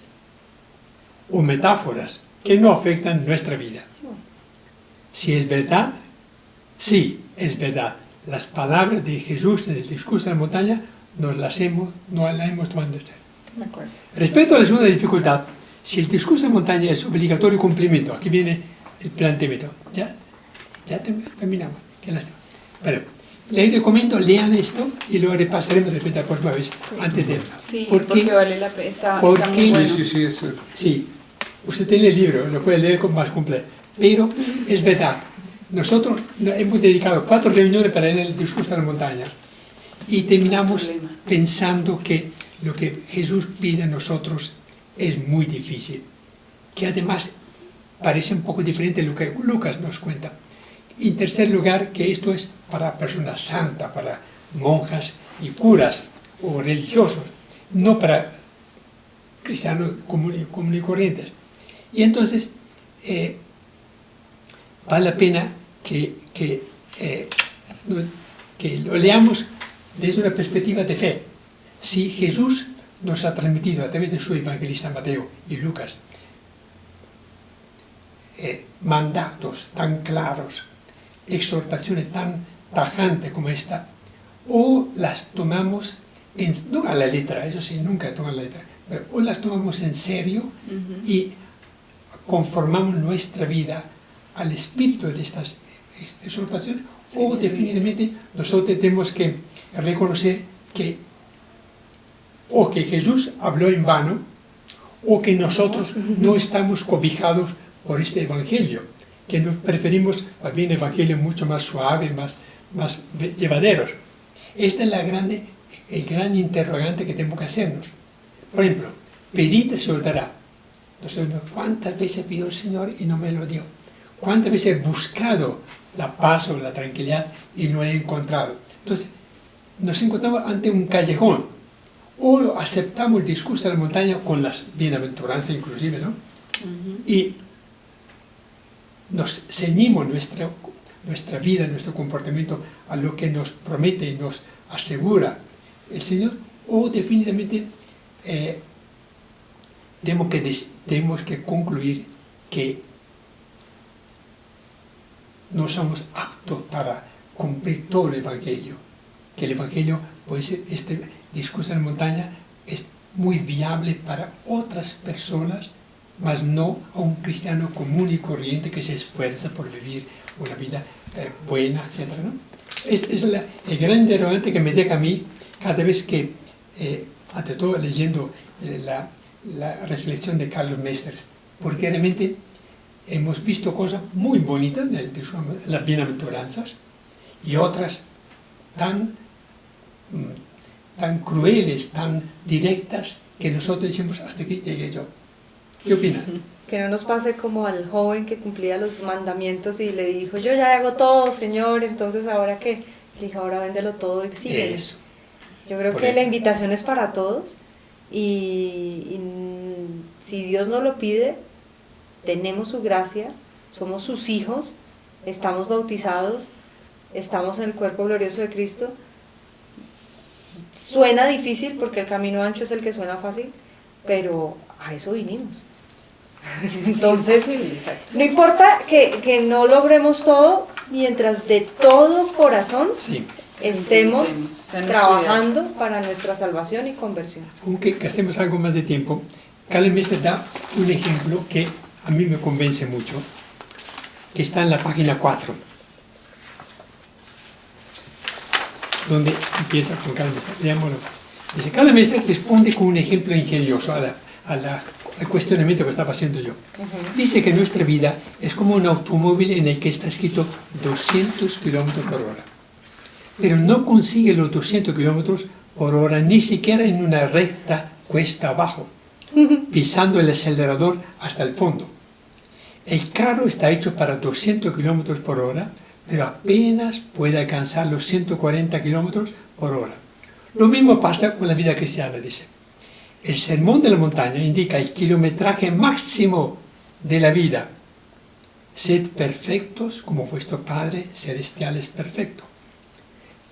o metáforas que no afectan nuestra vida. Si es verdad, sí, es verdad. Las palabras de Jesús en el discurso de la montaña no las hemos tomado en serio. De acuerdo. Respecto a la segunda dificultad, si el discurso de montaña es obligatorio cumplimiento, aquí viene el planteamiento. Ya terminamos. Qué lástima. Bueno, les recomiendo, lean esto y lo repasaremos de repente la próxima vez, antes de... Sí, porque vale la pena, está porque- muy bueno. Sí, eso. Sí, usted tiene el libro, lo puede leer con más completo. Pero es verdad, nosotros hemos dedicado 4 reuniones para leer el discurso de la montaña y terminamos pensando que lo que Jesús pide a nosotros es muy difícil, que además parece un poco diferente de lo que Lucas nos cuenta. En tercer lugar, que esto es para personas santas, para monjas y curas o religiosos, no para cristianos comunes y corrientes. Y entonces, vale la pena que lo leamos desde una perspectiva de fe. Si Jesús nos ha transmitido a través de su evangelista Mateo y Lucas mandatos tan claros, exhortaciones tan tajantes como esta, o las tomamos, no a la letra, eso sí, nunca toman la letra, pero o las tomamos en serio y conformamos nuestra vida al espíritu de estas exhortaciones, o definitivamente nosotros tenemos que reconocer que o que Jesús habló en vano, o que nosotros no estamos cobijados por este evangelio, que nos preferimos más bien evangelio mucho más suaves, más llevaderos. Este es el gran interrogante que tenemos que hacernos. Por ejemplo, pedid se os dará. Nosotros, ¿cuántas veces pidió el Señor y no me lo dio? ¿Cuántas veces he buscado la paz o la tranquilidad y no la he encontrado? Entonces, nos encontramos ante un callejón. O aceptamos el discurso de la montaña con las bienaventuranzas inclusive, ¿no? Y nos ceñimos nuestra vida, nuestro comportamiento a lo que nos promete y nos asegura el Señor, o definitivamente tenemos que concluir que no somos aptos para cumplir todo el Evangelio, que el Evangelio, pues este discurso de la montaña es muy viable para otras personas, mas no a un cristiano común y corriente que se esfuerza por vivir una vida buena, etc., ¿no? Es el gran interrogante que me deja a mí cada vez que, ante todo leyendo la reflexión de Carlos Meisters, porque realmente hemos visto cosas muy bonitas de las bienaventuranzas y otras tan crueles, tan directas, que nosotros decimos, hasta aquí llegué yo. ¿Qué opinan? Que no nos pase como al joven que cumplía los mandamientos y le dijo, yo ya hago todo, Señor, entonces ahora qué, le dijo, ahora véndelo todo y sígueme. Eso. Yo creo que la invitación es para todos y si Dios nos lo pide, tenemos su gracia, somos sus hijos, estamos bautizados, estamos en el cuerpo glorioso de Cristo. Suena difícil porque el camino ancho es el que suena fácil, pero a eso vinimos. Entonces, no importa que no logremos todo, mientras de todo corazón estemos trabajando para nuestra salvación y conversión. Aunque gastemos algo más de tiempo, Carlos Meisters da un ejemplo que a mí me convence mucho, que está en la página 4, donde empieza con Carlos Meisters. Leámoslo. Dice, Carlos Meisters responde con un ejemplo ingenioso al cuestionamiento que estaba haciendo yo. Dice que nuestra vida es como un automóvil en el que está escrito 200 kilómetros por hora, pero no consigue los 200 kilómetros por hora ni siquiera en una recta cuesta abajo, pisando el acelerador hasta el fondo. El carro está hecho para 200 kilómetros por hora, pero apenas puede alcanzar los 140 kilómetros por hora. Lo mismo pasa con la vida cristiana, dice. El sermón de la montaña indica el kilometraje máximo de la vida. Sed perfectos como vuestro Padre Celestial es perfecto.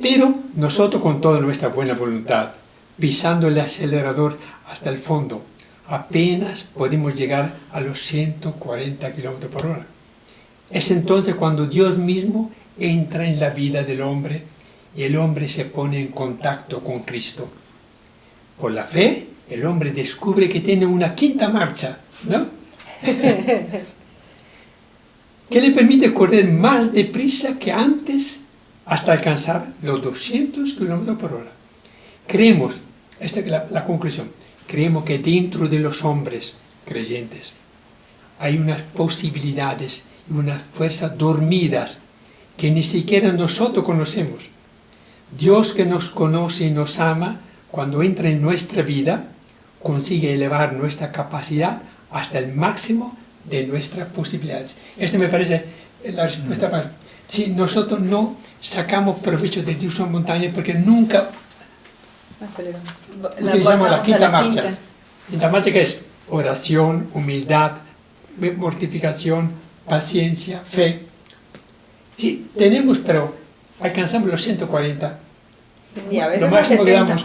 Pero nosotros, con toda nuestra buena voluntad, pisando el acelerador hasta el fondo, apenas podemos llegar a los 140 kilómetros por hora. Es entonces cuando Dios mismo entra en la vida del hombre y el hombre se pone en contacto con Cristo. Por la fe, el hombre descubre que tiene una quinta marcha, ¿no? Que le permite correr más deprisa que antes hasta alcanzar los 200 kilómetros por hora. Creemos, esta es la conclusión, creemos que dentro de los hombres creyentes hay unas posibilidades y unas fuerzas dormidas que ni siquiera nosotros conocemos. Dios, que nos conoce y nos ama, cuando entra en nuestra vida, consigue elevar nuestra capacidad hasta el máximo de nuestras posibilidades. Esta me parece la respuesta para... Si nosotros no sacamos provecho de Dios en montaña, porque nunca utilizamos la quinta marcha. Quinta marcha, que es oración, humildad, mortificación, paciencia, fe. Sí, tenemos, pero alcanzamos los 140. Y a veces lo máximo que damos.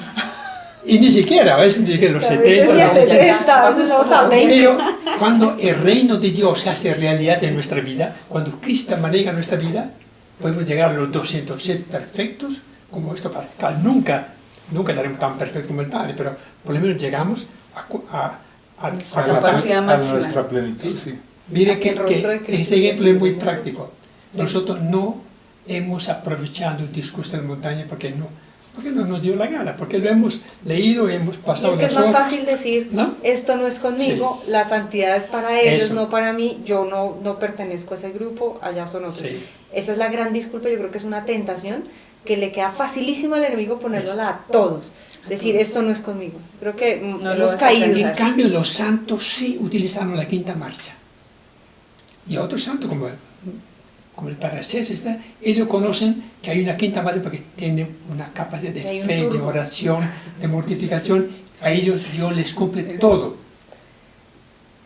Y ni siquiera, a veces ni siquiera los A veces 70, ni a los 80. 70, a veces vamos a 20. Pero cuando el reino de Dios se hace realidad en nuestra vida, cuando Cristo maneja nuestra vida, podemos llegar a los 200, ser perfectos como esto para acá. Nunca estaremos tan perfectos como el Padre, pero por lo menos llegamos a Nuestra capacidad máxima. nuestra plenitud, sí. Mire Que el rostro de que Cristo ese ejemplo es muy siempre práctico. Sí. Nosotros no hemos aprovechado el discurso de la montaña porque no nos dio la gana, porque lo hemos leído, hemos Y pasado es que es las más horas. fácil decir, ¿No? esto no es conmigo, la santidad es para ellos, Eso. no para mí, yo no pertenezco a ese grupo, allá son otros. Sí. Esa es la gran disculpa, yo creo que es una tentación que le queda facilísimo al enemigo ponerla Eso. a todos. Decir, esto no es conmigo. Creo que No lo hemos vas a caído. alcanzar. En cambio, los santos sí utilizaron la quinta marcha. Y otros santos, como el Paracelso, ellos conocen que hay una quinta marcha porque tienen una capacidad de Hay un fe, de turbo. oración, de mortificación. A ellos Dios les cumple todo.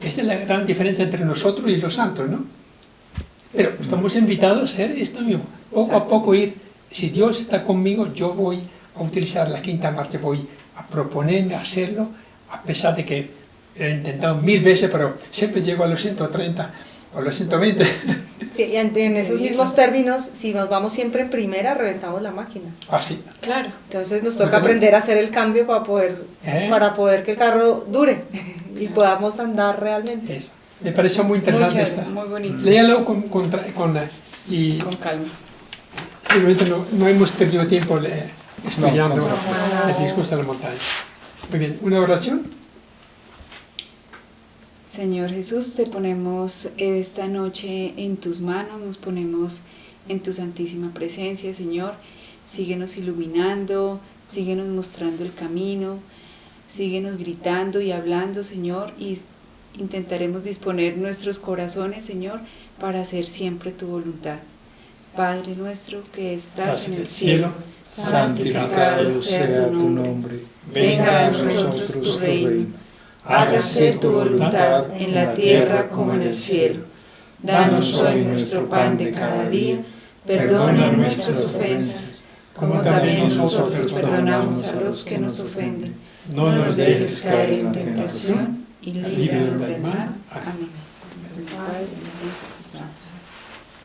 Esta es la gran diferencia entre nosotros y los santos, ¿no? Pero estamos invitados a hacer esto mismo. Poco a poco ir, si Dios está conmigo, yo voy a utilizar la quinta marcha, voy a proponer hacerlo, a pesar de que he intentado 1000 veces, pero siempre llego a los 130 o los 120. Sí, y en esos mismos términos, si nos vamos siempre en primera, reventamos la máquina. Así. Claro. Entonces nos toca aprender a hacer el cambio para poder que el carro dure y podamos andar realmente. Eso. Me pareció muy interesante Muy esta. chévere, muy bonito. Léalo y Con calma. simplemente no hemos perdido tiempo estudiando No. el discurso de la montaña. Muy bien, una oración. Señor Jesús, te ponemos esta noche en tus manos, nos ponemos en tu santísima presencia, Señor. Síguenos iluminando, síguenos mostrando el camino, síguenos gritando y hablando, Señor, y intentaremos disponer nuestros corazones, Señor, para hacer siempre tu voluntad. Padre nuestro que estás en el cielo, Santificado sea tu nombre. venga a nosotros tu reino. Hágase tu voluntad en la tierra como en el cielo. Danos hoy nuestro pan de cada día. Perdona nuestras ofensas, como también nosotros perdonamos a los que nos ofenden. No nos dejes caer en tentación y líbranos del mal. Amén.